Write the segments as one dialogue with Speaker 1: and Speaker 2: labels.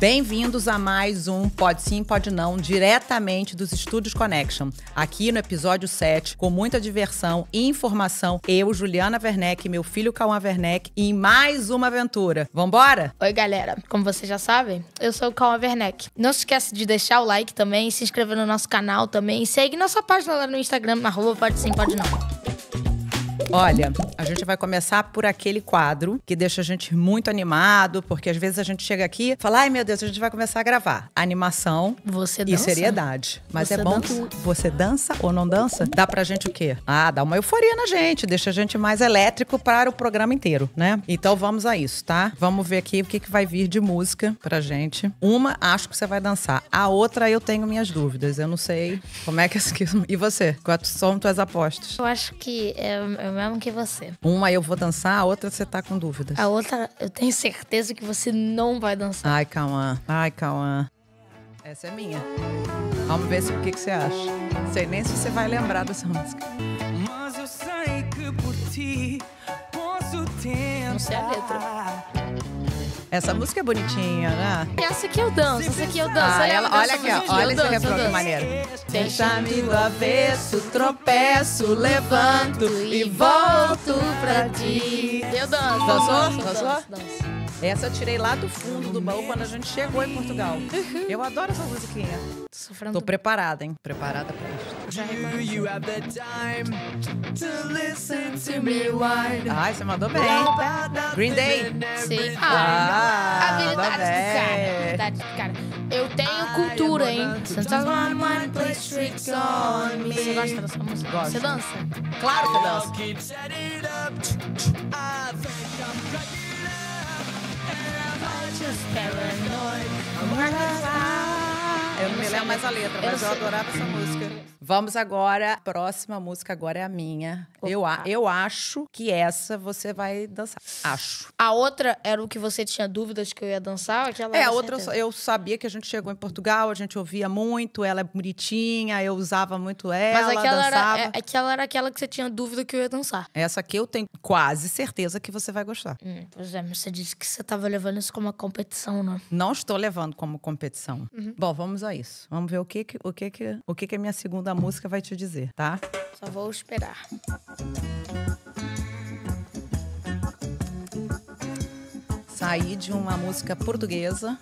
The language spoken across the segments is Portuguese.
Speaker 1: Bem-vindos a mais um Pode Sim, Pode Não, diretamente dos Estúdios Connection. Aqui no episódio 7, com muita diversão e informação, eu, Juliana Werneck, meu filho Cauã Werneck, em mais uma aventura. Vambora?
Speaker 2: Oi, galera. Como vocês já sabem, eu sou o Cauã Werneck. Não se esquece de deixar o like também, se inscrever no nosso canal também e segue nossa página lá no Instagram, @Pode Sim, Pode Não.
Speaker 1: Olha, a gente vai começar por aquele quadro que deixa a gente muito animado, porque às vezes a gente chega aqui e fala, ai meu Deus, a gente vai começar a gravar. Animação
Speaker 2: Você
Speaker 1: e
Speaker 2: dança?
Speaker 1: seriedade. Mas
Speaker 2: Você
Speaker 1: é bom
Speaker 2: dança?
Speaker 1: que você dança ou não dança, dá pra gente o quê? Ah, dá uma euforia na gente, deixa a gente mais elétrico para o programa inteiro, né? Então vamos a isso, tá? Vamos ver aqui o que vai vir de música pra gente. Uma, acho que você vai dançar. A outra, eu tenho minhas dúvidas. Eu não sei como é que... E você? Quais são tuas apostas?
Speaker 2: Eu acho que é o mesmo que você.
Speaker 1: Uma eu vou dançar, a outra você tá com dúvidas.
Speaker 2: A outra, eu tenho certeza que você não vai dançar.
Speaker 1: Ai, Cauã. Ai, Cauã. Essa é minha. Vamos ver o que você acha. Sei nem se você vai lembrar dessa música.
Speaker 3: Mas eu sei que por ti posso tentar.
Speaker 2: Não sei a letra.
Speaker 1: Essa música é bonitinha, né?
Speaker 2: Essa aqui eu danço,
Speaker 1: Ah,
Speaker 2: Aí
Speaker 1: ela,
Speaker 2: dança
Speaker 1: olha aqui, ó.
Speaker 2: musiquinha,
Speaker 1: Olha
Speaker 2: eu
Speaker 1: esse
Speaker 2: danço,
Speaker 1: refrão
Speaker 2: eu
Speaker 1: que
Speaker 2: danço.
Speaker 1: maneiro.
Speaker 2: Deixa-me
Speaker 1: do avesso, tropeço, levanto
Speaker 2: E volto pra ti. Eu danço.
Speaker 1: Dançou?
Speaker 2: Danço.
Speaker 1: Dançou? Essa eu tirei lá do fundo do baú quando a gente chegou em Portugal. Eu adoro essa musiquinha.
Speaker 2: Tô sofrendo.
Speaker 1: Tô preparada, hein? Preparada pra isso.
Speaker 2: Já
Speaker 3: Do
Speaker 2: reconheci.
Speaker 3: you have the time to listen to
Speaker 2: me why?
Speaker 1: Ai, você mandou bem. Green Day.
Speaker 2: Sim.
Speaker 1: Ah,
Speaker 2: habilidade
Speaker 1: tá
Speaker 2: do
Speaker 1: bem.
Speaker 2: cara. Habilidade do cara. Eu tenho cultura, hein? Sometimes my mind plays tricks on me. Você gosta dessa música?
Speaker 1: Gosto.
Speaker 2: Você dança?
Speaker 1: Claro que eu danço.
Speaker 3: keep setting up. I think I'm cracking
Speaker 1: Eu não me lembro mais a letra, mas eu adorava essa música. Vamos agora, a próxima música agora é a minha. Eu acho que essa você vai dançar. Acho.
Speaker 2: A outra era o que você tinha dúvidas que eu ia dançar? Aquela
Speaker 1: A
Speaker 2: era
Speaker 1: outra
Speaker 2: certeza.
Speaker 1: eu sabia que a gente chegou em Portugal, a gente ouvia muito, ela é bonitinha, eu usava muito ela,
Speaker 2: Mas aquela
Speaker 1: dançava.
Speaker 2: era aquela que você tinha dúvida que eu ia dançar.
Speaker 1: Essa aqui eu tenho quase certeza que você vai gostar.
Speaker 2: Pois é, mas você disse que você tava levando isso como uma competição, né?
Speaker 1: Não estou levando como competição. Bom, vamos a isso. Vamos ver o que a minha segunda música vai te dizer, tá?
Speaker 2: Só vou esperar.
Speaker 1: Saí de uma música portuguesa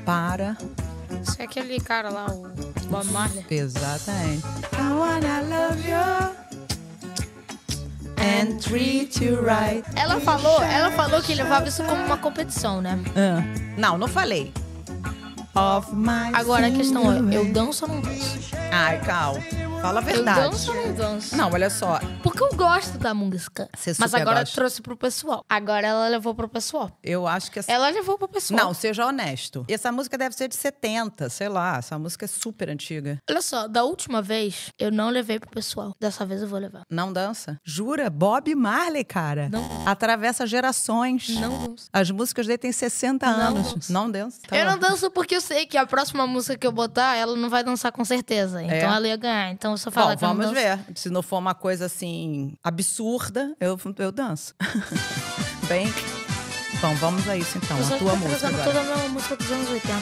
Speaker 1: para...
Speaker 2: Isso é aquele cara lá, o Bob Marley.
Speaker 1: Exatamente. I wanna love you and treat you right.
Speaker 2: Ela falou que levava isso como uma competição, né?
Speaker 1: Não falei. Of my
Speaker 2: Agora a questão é, eu danço ou não danço?
Speaker 1: Ai, Cal, fala a
Speaker 2: Eu
Speaker 1: verdade.
Speaker 2: danço ou não danço?
Speaker 1: Não, olha só.
Speaker 2: Porque eu gosto da música.
Speaker 1: Você
Speaker 2: Mas
Speaker 1: super
Speaker 2: agora
Speaker 1: gosta.
Speaker 2: trouxe pro pessoal. Agora ela levou pro pessoal.
Speaker 1: Eu acho que...
Speaker 2: Ela levou pro pessoal.
Speaker 1: Não, seja honesto. Essa música deve ser de 70, sei lá. Essa música é super antiga.
Speaker 2: Olha só, da última vez, eu não levei pro pessoal. Dessa vez eu vou levar.
Speaker 1: Não dança? Jura? Bob Marley, cara.
Speaker 2: Não.
Speaker 1: Atravessa gerações.
Speaker 2: Não danço.
Speaker 1: As músicas dele têm 60 anos.
Speaker 2: danço.
Speaker 1: Não dança? Tá
Speaker 2: Eu
Speaker 1: bom.
Speaker 2: não danço porque eu sei que a próxima música que eu botar, ela não vai dançar com certeza. Então ela ia ganhar. Então eu só falar
Speaker 1: Bom,
Speaker 2: que eu não
Speaker 1: vamos
Speaker 2: danço.
Speaker 1: ver. Se não for uma coisa assim absurda, eu danço. Bem. Bom, vamos a isso então.
Speaker 2: Eu só
Speaker 1: A tua
Speaker 2: tô
Speaker 1: música
Speaker 2: trazendo
Speaker 1: agora.
Speaker 2: toda a minha música dos anos 80.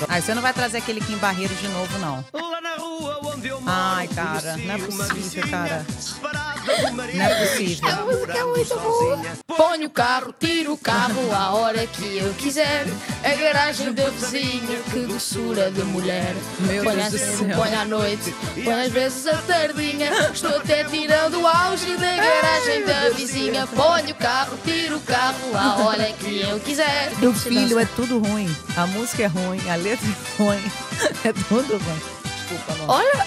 Speaker 1: Aí você não vai trazer aquele Kim Barreiro de novo, não.
Speaker 3: Lá na rua onde eu moro.
Speaker 1: Ai, cara, não é possível, cara.
Speaker 3: Separada do marido.
Speaker 1: Não é possível.
Speaker 2: A música é muito boa. Põe o carro, tira o carro a hora que eu quiser. É garagem do vizinho, que doçura de mulher.
Speaker 1: Meu
Speaker 2: Põe
Speaker 1: Deus
Speaker 2: à
Speaker 1: do
Speaker 2: cedo,
Speaker 1: céu.
Speaker 2: põe à noite, põe às vezes a tardinha. Estou até tirando o auge da garagem da vizinha. Põe o carro, tira o carro a hora que eu quiser.
Speaker 1: Meu filho, é tudo ruim. A música é ruim, a letra é ruim. É tudo ruim. Desculpa, não.
Speaker 2: Olha,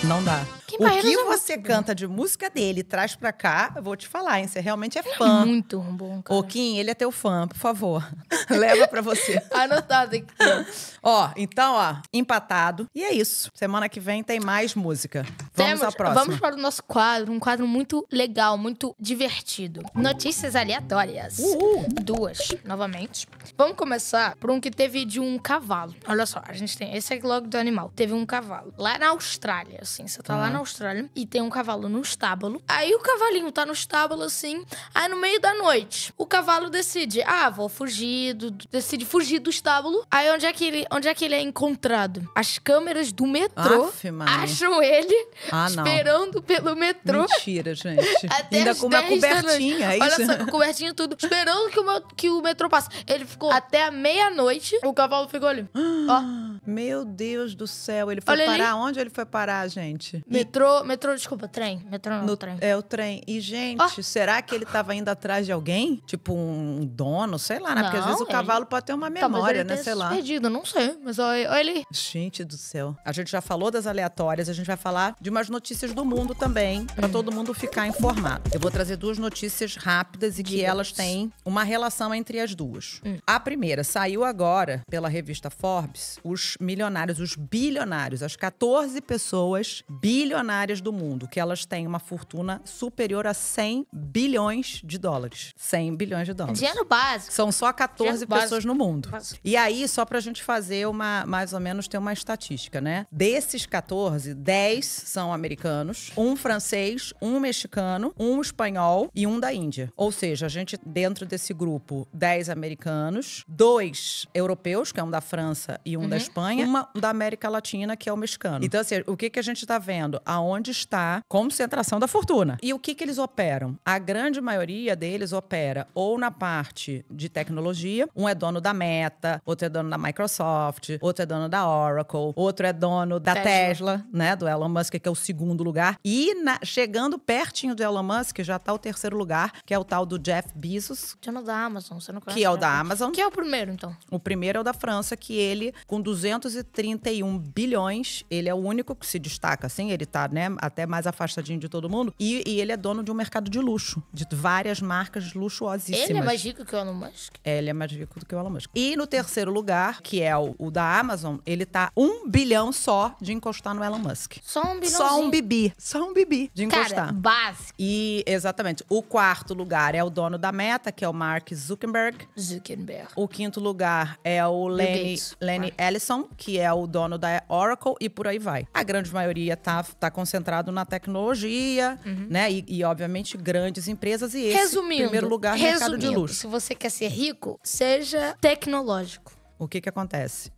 Speaker 1: Não dá.
Speaker 2: Kim
Speaker 1: O
Speaker 2: Barreiros
Speaker 1: que
Speaker 2: é
Speaker 1: você canta de música dele e traz pra cá, eu vou te falar, hein? Você realmente é fã.
Speaker 2: muito bom, cara.
Speaker 1: Ô, Kim, ele é teu fã, por favor. Leva pra você.
Speaker 2: Anotado aqui.
Speaker 1: Então, empatado. E é isso. Semana que vem tem mais música. Vamos à próxima.
Speaker 2: Vamos para o nosso quadro, um quadro muito legal, muito divertido. Notícias aleatórias. Duas, novamente. Vamos começar por um que teve de um cavalo. Olha só, a gente tem esse aqui logo do animal. Teve um cavalo. Lá na Austrália, assim. Você tá lá na Austrália. Austrália e tem um cavalo no estábulo. Aí o cavalinho tá no estábulo, assim. Aí no meio da noite, o cavalo decide, vou fugir, decide fugir do estábulo. Aí onde é que ele é encontrado? As câmeras do metrô
Speaker 1: Aff, Maria.
Speaker 2: acham ele
Speaker 1: não.
Speaker 2: esperando pelo metrô.
Speaker 1: Mentira, gente.
Speaker 2: Até
Speaker 1: Ainda
Speaker 2: às
Speaker 1: com uma
Speaker 2: 10 da noite.
Speaker 1: cobertinha, é
Speaker 2: Olha
Speaker 1: isso?
Speaker 2: só, com cobertinha e tudo. Esperando que o metrô passe. Ele ficou até a meia-noite. O cavalo ficou ali. Ó.
Speaker 1: Meu Deus do céu. Ele foi
Speaker 2: Olha
Speaker 1: parar?
Speaker 2: ali.
Speaker 1: Onde ele foi parar, gente?
Speaker 2: Desculpa, trem. Metrô não, trem.
Speaker 1: É o trem. E, gente, será que ele tava indo atrás de alguém? Tipo um dono, sei lá, né? Porque às
Speaker 2: Não,
Speaker 1: vezes o cavalo pode ter uma memória, né? Sei lá.
Speaker 2: Perdido, não sei. Mas olha ele.
Speaker 1: Gente do céu. A gente já falou das aleatórias, a gente vai falar de umas notícias do mundo também, pra todo mundo ficar informado. Eu vou trazer duas notícias rápidas e que elas têm uma relação entre as duas. A primeira, saiu agora pela revista Forbes, os milionários, os bilionários, as 14 pessoas bilionárias do mundo, que elas têm uma fortuna superior a 100 bilhões de dólares. 100 bilhões de dólares.
Speaker 2: Dinheiro básico.
Speaker 1: São só 14
Speaker 2: Dinheiro
Speaker 1: pessoas
Speaker 2: básico.
Speaker 1: no mundo.
Speaker 2: Básico.
Speaker 1: E aí, só pra gente fazer mais ou menos, ter uma estatística, né? Desses 14, 10 são americanos, um francês, um mexicano, um espanhol e um da Índia. Ou seja, a gente, dentro desse grupo, 10 americanos, 2 europeus, que é um da França e um da Espanha, uma da América Latina, que é o mexicano. Então, assim, o que a gente tá vendo? Aonde está a concentração da fortuna. E o que eles operam? A grande maioria deles opera ou na parte de tecnologia, um é dono da Meta, outro é dono da Microsoft, outro é dono da Oracle, outro é dono da Tesla, né, do Elon Musk, que é o segundo lugar. E chegando pertinho do Elon Musk, já tá o terceiro lugar, que é o tal do Jeff Bezos,
Speaker 2: Dono da Amazon, você não conhece?
Speaker 1: que é o da Amazon.
Speaker 2: Que é o primeiro, então?
Speaker 1: O primeiro é o da França, que ele, com 231 bilhões, ele é o único que se destaca, assim, ele tá, né, até mais afastadinho de todo mundo, e ele é dono de um mercado de luxo, de várias marcas luxuosíssimas.
Speaker 2: Ele é mais rico que o Elon Musk?
Speaker 1: Ele é mais rico do que o Elon Musk. E no terceiro lugar, que é o da Amazon, ele tá 1 bilhão só de encostar no Elon Musk.
Speaker 2: Só um bilhãozinho.
Speaker 1: Só um bibi de encostar.
Speaker 2: Cara, básico.
Speaker 1: E, exatamente, o quarto lugar é o dono da Meta, que é o Mark Zuckerberg. O quinto lugar é o Lenny Ellison, que é o dono da Oracle, e por aí vai. A grande maioria tá concentrado na tecnologia, né? E, obviamente, grandes empresas. E esse, em primeiro lugar, mercado de luxo.
Speaker 2: Se você quer ser rico, seja tecnológico.
Speaker 1: O que acontece?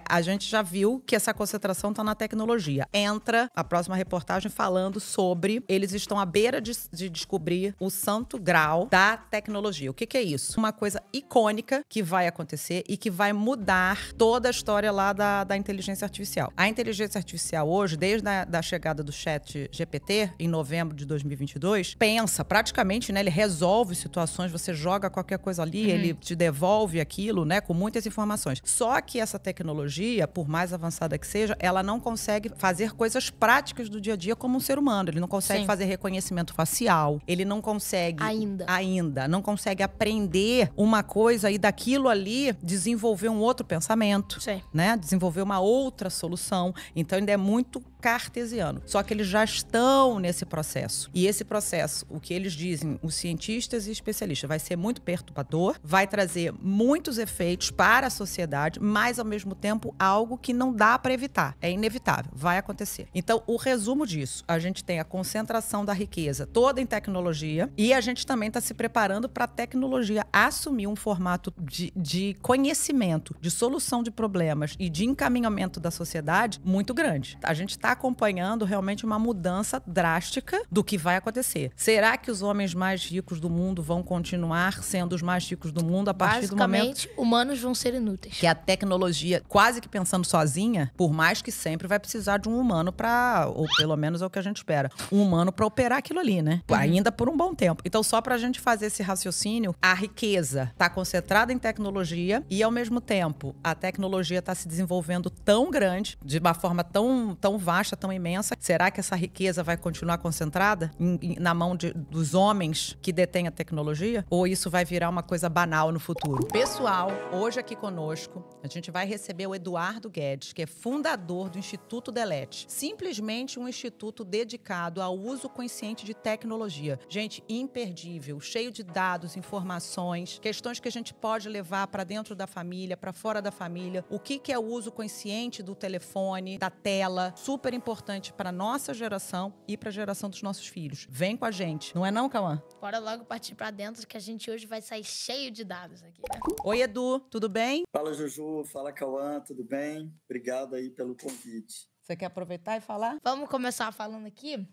Speaker 1: A gente já viu que essa concentração está na tecnologia. Entra a próxima reportagem falando sobre eles estão à beira de descobrir o santo grau da tecnologia. O que é isso? Uma coisa icônica que vai acontecer e que vai mudar toda a história lá da inteligência artificial. A inteligência artificial hoje, desde a chegada do chat GPT, em novembro de 2022, pensa praticamente, né? Ele resolve situações, você joga qualquer coisa ali, ele te devolve aquilo, né? Com muitas informações. Só que essa tecnologia, por mais avançada que seja, ela não consegue fazer coisas práticas do dia a dia como um ser humano. Ele não consegue fazer reconhecimento facial. Ele não consegue... Ainda. Não consegue aprender uma coisa e daquilo ali desenvolver um outro pensamento. Né? Desenvolver uma outra solução. Então, ainda é muito cartesiano. Só que eles já estão nesse processo. E esse processo, o que eles dizem, os cientistas e especialistas, vai ser muito perturbador, vai trazer muitos efeitos para a sociedade, mas, ao mesmo tempo, algo que não dá para evitar. É inevitável, vai acontecer. Então, o resumo disso, a gente tem a concentração da riqueza toda em tecnologia e a gente também está se preparando para a tecnologia assumir um formato de conhecimento, de solução de problemas e de encaminhamento da sociedade muito grande. A gente está acompanhando realmente uma mudança drástica do que vai acontecer. Será que os homens mais ricos do mundo vão continuar sendo os mais ricos do mundo a partir do momento...
Speaker 2: Basicamente, humanos vão ser inúteis.
Speaker 1: Que a tecnologia, quase que pensando sozinha, por mais que sempre vai precisar de um humano para, ou pelo menos é o que a gente espera, um humano para operar aquilo ali, né? Ainda por um bom tempo. Então, só pra gente fazer esse raciocínio, a riqueza tá concentrada em tecnologia e, ao mesmo tempo, a tecnologia tá se desenvolvendo tão grande, de uma forma tão vasta, tão imensa. Será que essa riqueza vai continuar concentrada na mão dos homens que detêm a tecnologia? Ou isso vai virar uma coisa banal no futuro? Pessoal, hoje aqui conosco, a gente vai receber o Eduardo Guedes, que é fundador do Instituto Delete. Simplesmente um instituto dedicado ao uso consciente de tecnologia. Gente, imperdível, cheio de dados, informações, questões que a gente pode levar para dentro da família, para fora da família. O que é o uso consciente do telefone, da tela, super super importante para nossa geração e para a geração dos nossos filhos. Vem com a gente, não é não, Cauã?
Speaker 2: Bora logo partir pra dentro, que a gente hoje vai sair cheio de dados aqui, né?
Speaker 1: Oi, Edu, tudo bem?
Speaker 4: Fala, Juju. Fala, Cauã. Tudo bem? Obrigado aí pelo convite.
Speaker 1: Você quer aproveitar e falar?
Speaker 2: Vamos começar falando aqui,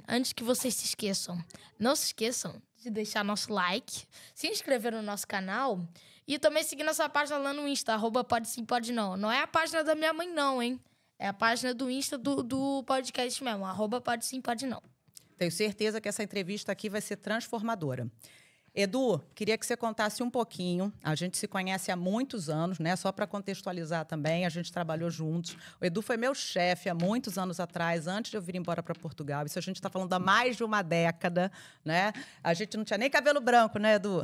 Speaker 2: antes que vocês se esqueçam. Não se esqueçam de deixar nosso like, se inscrever no nosso canal e também seguir nossa página lá no Insta, @PodeSimPodeNão. Não é a página da minha mãe, não, hein? É a página do Insta do podcast mesmo, @PodeSimPodeNão.
Speaker 1: Tenho certeza que essa entrevista aqui vai ser transformadora. Edu, queria que você contasse um pouquinho. A gente se conhece há muitos anos, né? Só para contextualizar também, a gente trabalhou juntos. O Edu foi meu chefe há muitos anos atrás, antes de eu vir embora para Portugal. Isso a gente está falando há mais de uma década, né? A gente não tinha nem cabelo branco, né, Edu?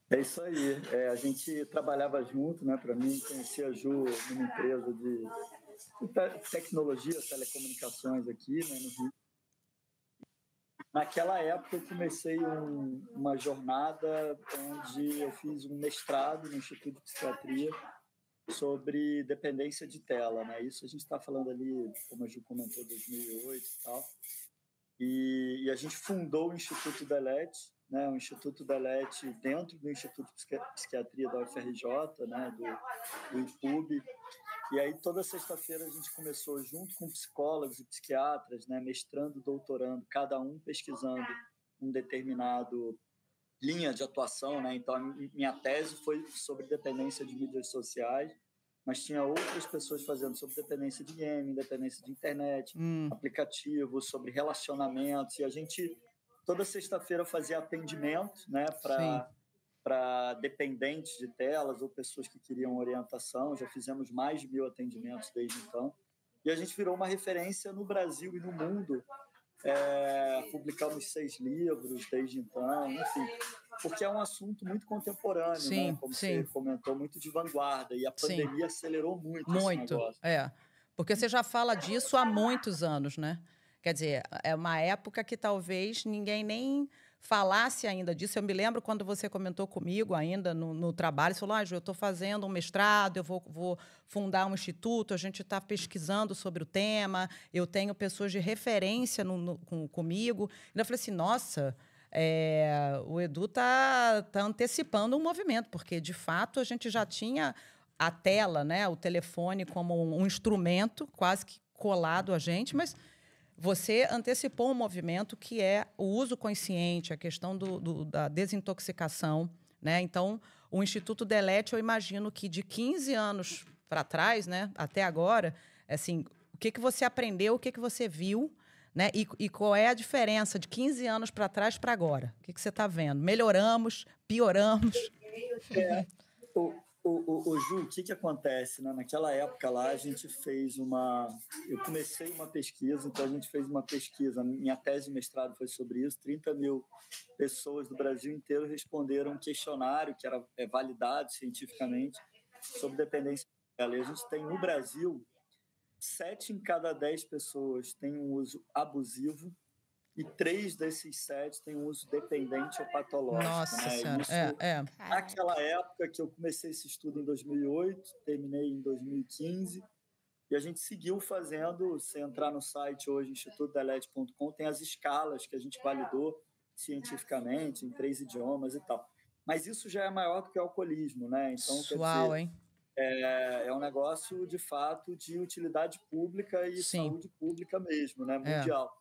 Speaker 4: É isso aí. A gente trabalhava junto, né? Para mim, conheci a Ju numa empresa de tecnologia, telecomunicações aqui, né, no Rio. Naquela época, eu comecei uma jornada onde eu fiz um mestrado no Instituto de Psiquiatria sobre dependência de tela, né? Isso a gente está falando ali, como a Ju comentou, 2008 e tal. E a gente fundou o Instituto Delete, né? O Instituto Delete dentro do Instituto de Psiquiatria da UFRJ, né? do IPUB. E aí, toda sexta-feira, a gente começou junto com psicólogos e psiquiatras, né, mestrando, doutorando, cada um pesquisando um determinado linha de atuação, né? Então, a minha tese foi sobre dependência de mídias sociais, mas tinha outras pessoas fazendo sobre dependência de game, dependência de internet, aplicativos, sobre relacionamentos. E a gente, toda sexta-feira, fazia atendimento, né, para dependentes de telas ou pessoas que queriam orientação. Já fizemos mais de 1000 atendimentos desde então. E a gente virou uma referência no Brasil e no mundo. Publicamos 6 livros desde então, enfim, porque é um assunto muito contemporâneo,
Speaker 1: sim,
Speaker 4: né? Como
Speaker 1: sim.
Speaker 4: você comentou, muito de vanguarda. E a pandemia acelerou muito esse negócio.
Speaker 1: Porque você já fala disso há muitos anos, né? Quer dizer, é uma época que talvez ninguém nem falasse ainda disso. Eu me lembro quando você comentou comigo ainda no trabalho, você falou, Ju, eu estou fazendo um mestrado, eu vou fundar um instituto, a gente está pesquisando sobre o tema, eu tenho pessoas de referência comigo. E eu falei assim, nossa, o Edu está antecipando um movimento, porque, de fato, a gente já tinha a tela, né, o telefone como um instrumento quase que colado a gente, mas você antecipou um movimento que é o uso consciente, a questão da desintoxicação, né? Então, o Instituto Delete, eu imagino que de 15 anos para trás, né, até agora, assim, o que você aprendeu, o que você viu, né? E qual é a diferença de 15 anos para trás para agora? O que você está vendo? Melhoramos? Pioramos?
Speaker 4: Ju, o que acontece, né? Naquela época lá, a gente fez eu comecei uma pesquisa, então a gente fez uma pesquisa, minha tese de mestrado foi sobre isso, 30 mil pessoas do Brasil inteiro responderam um questionário que era validado cientificamente sobre dependência dela. E a gente tem, no Brasil, 7 em cada 10 pessoas têm um uso abusivo e 3 desses 7 têm um uso dependente ou patológico.
Speaker 1: Nossa,
Speaker 4: né?
Speaker 1: Senhora.
Speaker 4: Naquela época que eu comecei esse estudo em 2008, terminei em 2015, e a gente seguiu fazendo. Se entrar no site hoje, institutodelete.com, tem as escalas que a gente validou cientificamente em 3 idiomas e tal. Mas isso já é maior do que o alcoolismo, né? Então,
Speaker 1: Uau, hein?
Speaker 4: É um negócio, de fato, de utilidade pública e saúde pública mesmo, né? Mundial.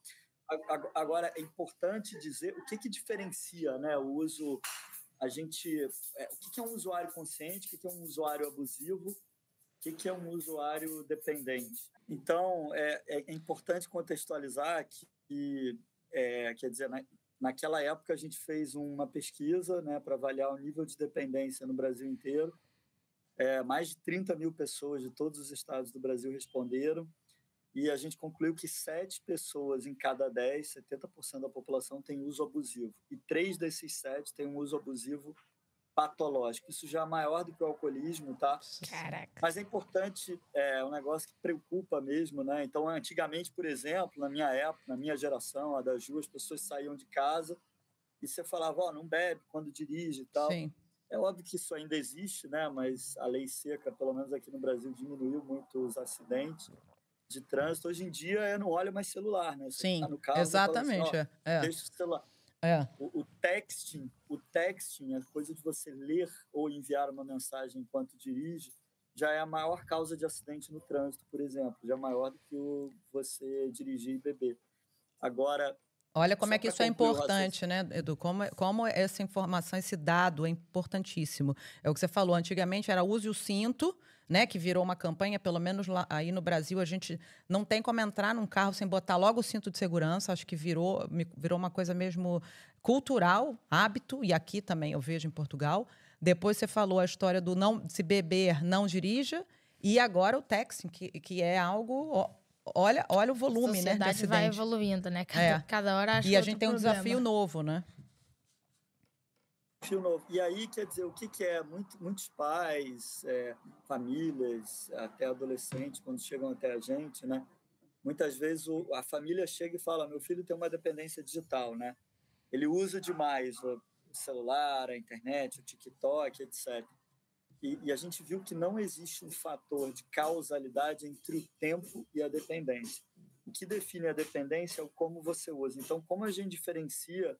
Speaker 4: Agora, é importante dizer o que diferencia, né, o uso. O que é um usuário consciente, o que é um usuário abusivo, o que é um usuário dependente. Então, é importante contextualizar que quer dizer, naquela época a gente fez uma pesquisa, né, para avaliar o nível de dependência no Brasil inteiro. Mais de 30 mil pessoas de todos os estados do Brasil responderam. E a gente concluiu que 7 pessoas em cada 10, 70% da população, tem uso abusivo. E 3 desses 7 têm um uso abusivo patológico. Isso já é maior do que o alcoolismo, tá?
Speaker 2: Caraca.
Speaker 4: Mas é importante, um negócio que preocupa mesmo, né? Então, antigamente, por exemplo, na minha época, na minha geração, a da Ju, as pessoas saíam de casa e você falava, não bebe quando dirige e tal.
Speaker 1: Sim.
Speaker 4: É óbvio que isso ainda existe, né? Mas a lei seca, pelo menos aqui no Brasil, diminuiu muito os acidentes de trânsito. Hoje em dia não olha mais celular, né? Você está
Speaker 1: Sim,
Speaker 4: no carro, já fala assim, ó,
Speaker 1: exatamente. É.
Speaker 4: deixa o celular.
Speaker 1: É.
Speaker 4: O texting, a coisa de você ler ou enviar uma mensagem enquanto dirige, já é a maior causa de acidente no trânsito, por exemplo. Já é maior do que você dirigir e beber. Agora,
Speaker 1: Olha como
Speaker 4: só
Speaker 1: é que
Speaker 4: para
Speaker 1: isso é
Speaker 4: concluir o raciocínio.
Speaker 1: importante, né, Edu? Como essa informação, esse dado é importantíssimo. É o que você falou, antigamente era use o cinto, né, que virou uma campanha, pelo menos lá, aí no Brasil, a gente não tem como entrar num carro sem botar logo o cinto de segurança, acho que virou uma coisa mesmo cultural, hábito, e aqui também eu vejo em Portugal. Depois você falou a história do não se beber, não dirija, e agora o texting, que é algo... Olha o
Speaker 2: A
Speaker 1: volume, né, de
Speaker 2: sociedade vai
Speaker 1: acidente.
Speaker 2: evoluindo, né?
Speaker 1: É.
Speaker 2: Cada hora acha
Speaker 1: E a
Speaker 2: outro
Speaker 1: gente tem um
Speaker 2: problema.
Speaker 1: desafio novo, né?
Speaker 4: Fio novo. E aí, quer dizer, o que é? Muitos pais, famílias, até adolescentes, quando chegam até a gente, né? Muitas vezes a família chega e fala, meu filho tem uma dependência digital, né? Ele usa demais o celular, a internet, o TikTok, etc. E a gente viu que não existe um fator de causalidade entre o tempo e a dependência. O que define a dependência é o como você usa. Então, como a gente diferencia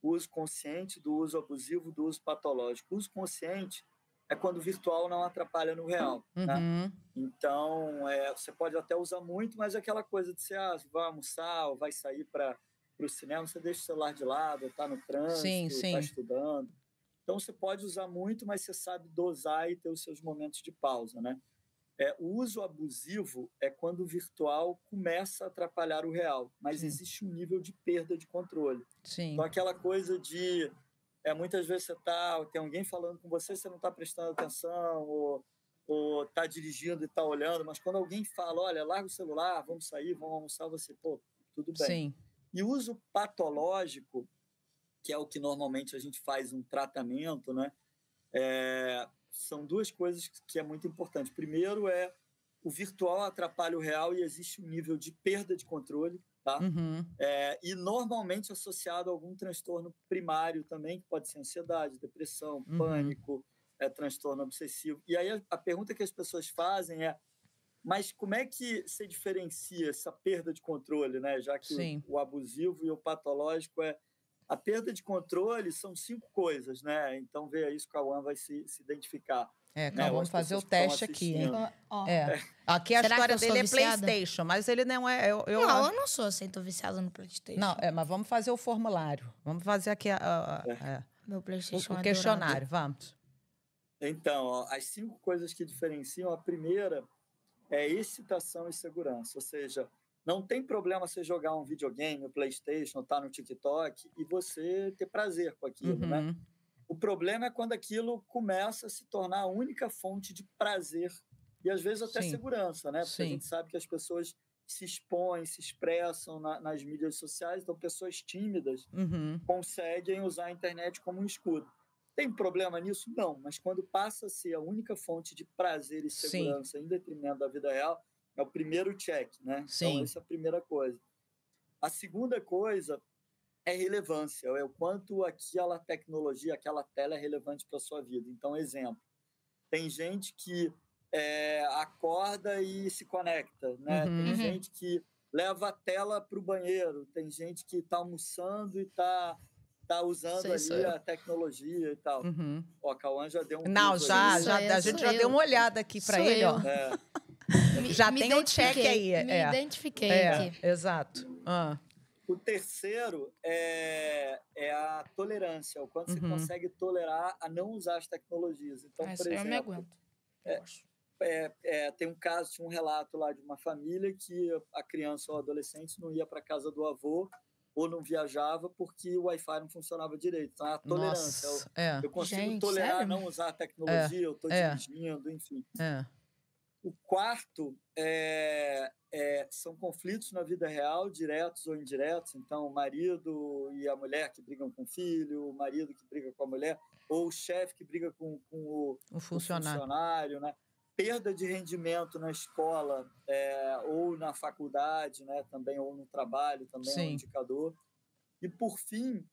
Speaker 4: o uso consciente do uso abusivo, do uso patológico? O uso consciente é quando o virtual não atrapalha no real, né?
Speaker 1: Uhum.
Speaker 4: Então, você pode até usar muito, mas é aquela coisa de você vai almoçar ou vai sair para o cinema, você deixa o celular de lado, está no
Speaker 1: Sim,
Speaker 4: trânsito, está
Speaker 1: sim.
Speaker 4: estudando. Então, você pode usar muito, mas você sabe dosar e ter os seus momentos de pausa, né? O uso abusivo é quando o virtual começa a atrapalhar o real, mas
Speaker 1: Sim.
Speaker 4: existe um nível de perda de controle.
Speaker 1: Sim.
Speaker 4: Então, aquela coisa de... muitas vezes tem alguém falando com você, você não está prestando atenção, ou está dirigindo e está olhando, mas quando alguém fala, olha, larga o celular, vamos sair, vamos almoçar, você, pô, tudo bem.
Speaker 1: Sim.
Speaker 4: E o uso patológico, que é o que normalmente a gente faz um tratamento, né? São duas coisas que é muito importante. Primeiro o virtual atrapalha o real e existe um nível de perda de controle, tá?
Speaker 1: Uhum.
Speaker 4: E normalmente associado a algum transtorno primário também, que pode ser ansiedade, depressão, pânico, transtorno obsessivo. E aí a pergunta que as pessoas fazem mas como é que você diferencia essa perda de controle, né? Já que
Speaker 1: Sim.
Speaker 4: o abusivo e o patológico a perda de controle são 5 coisas, né? Então, vê isso, o Cauã vai se identificar.
Speaker 1: Calma, vamos fazer o teste aqui, hein? Aqui a
Speaker 2: Será
Speaker 1: história
Speaker 2: que eu sou
Speaker 1: dele é
Speaker 2: viciada?
Speaker 1: PlayStation, mas ele não é...
Speaker 2: Não, eu não sou assim, tô viciada no PlayStation.
Speaker 1: Não, mas vamos fazer o formulário. Vamos fazer aqui
Speaker 2: Meu PlayStation
Speaker 1: o
Speaker 2: é
Speaker 1: questionário, vamos.
Speaker 4: Então, as 5 coisas que diferenciam, a primeira é excitação e segurança. Ou seja, não tem problema você jogar um videogame, o PlayStation, estar no TikTok e você ter prazer com aquilo, né? O problema é quando aquilo começa a se tornar a única fonte de prazer e, às vezes, até segurança, né? Porque a gente sabe que as pessoas se expõem, se expressam nas mídias sociais, então pessoas tímidas conseguem usar a internet como um escudo. Tem problema nisso? Não, mas quando passa a ser a única fonte de prazer e segurança em detrimento da vida real, é o primeiro check, né? Então, essa é a primeira coisa. A segunda coisa é relevância, é o quanto aquela tecnologia, aquela tela é relevante para a sua vida. Então, exemplo, tem gente que acorda e se conecta, né? Tem gente que leva a tela para o banheiro, tem gente que está almoçando e está usando a tecnologia e tal. Ó, a Cauã já deu um
Speaker 1: Não,
Speaker 4: piso
Speaker 1: a gente já deu uma olhada aqui para ele, ó. Já tem um check aí.
Speaker 2: Me identifiquei aqui.
Speaker 1: Exato.
Speaker 4: O terceiro é a tolerância, o quanto você consegue tolerar a não usar as tecnologias. Então, por exemplo,
Speaker 2: eu me aguento.
Speaker 4: tem um caso, tinha um relato lá de uma família que a criança ou adolescente não ia para casa do avô ou não viajava porque o Wi-Fi não funcionava direito. Então, a tolerância. Eu consigo tolerar
Speaker 2: sério?
Speaker 4: não usar a tecnologia, eu estou dirigindo, enfim. O quarto são conflitos na vida real, diretos ou indiretos. Então, o marido e a mulher que brigam com o filho, o marido que briga com a mulher, ou o chefe que briga com o funcionário, né? Perda de rendimento na escola ou na faculdade, né? Também, ou no trabalho, também é um indicador. E, por fim,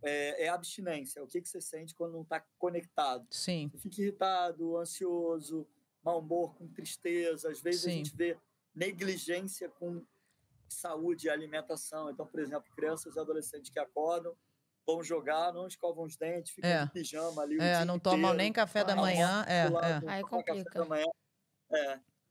Speaker 4: é abstinência. O que você sente quando não está conectado?
Speaker 1: Sim,
Speaker 4: Você fica irritado, ansioso, mau humor, com tristeza. Às vezes a
Speaker 1: sim.
Speaker 4: gente vê negligência com saúde e alimentação. Então, por exemplo, crianças e adolescentes que acordam, vão jogar, não escovam os dentes, ficam de pijama ali o dia
Speaker 1: não
Speaker 4: inteiro.
Speaker 1: tomam nem café da manhã.
Speaker 4: Não
Speaker 2: Aí
Speaker 4: tomam café
Speaker 2: complica.
Speaker 4: da manhã.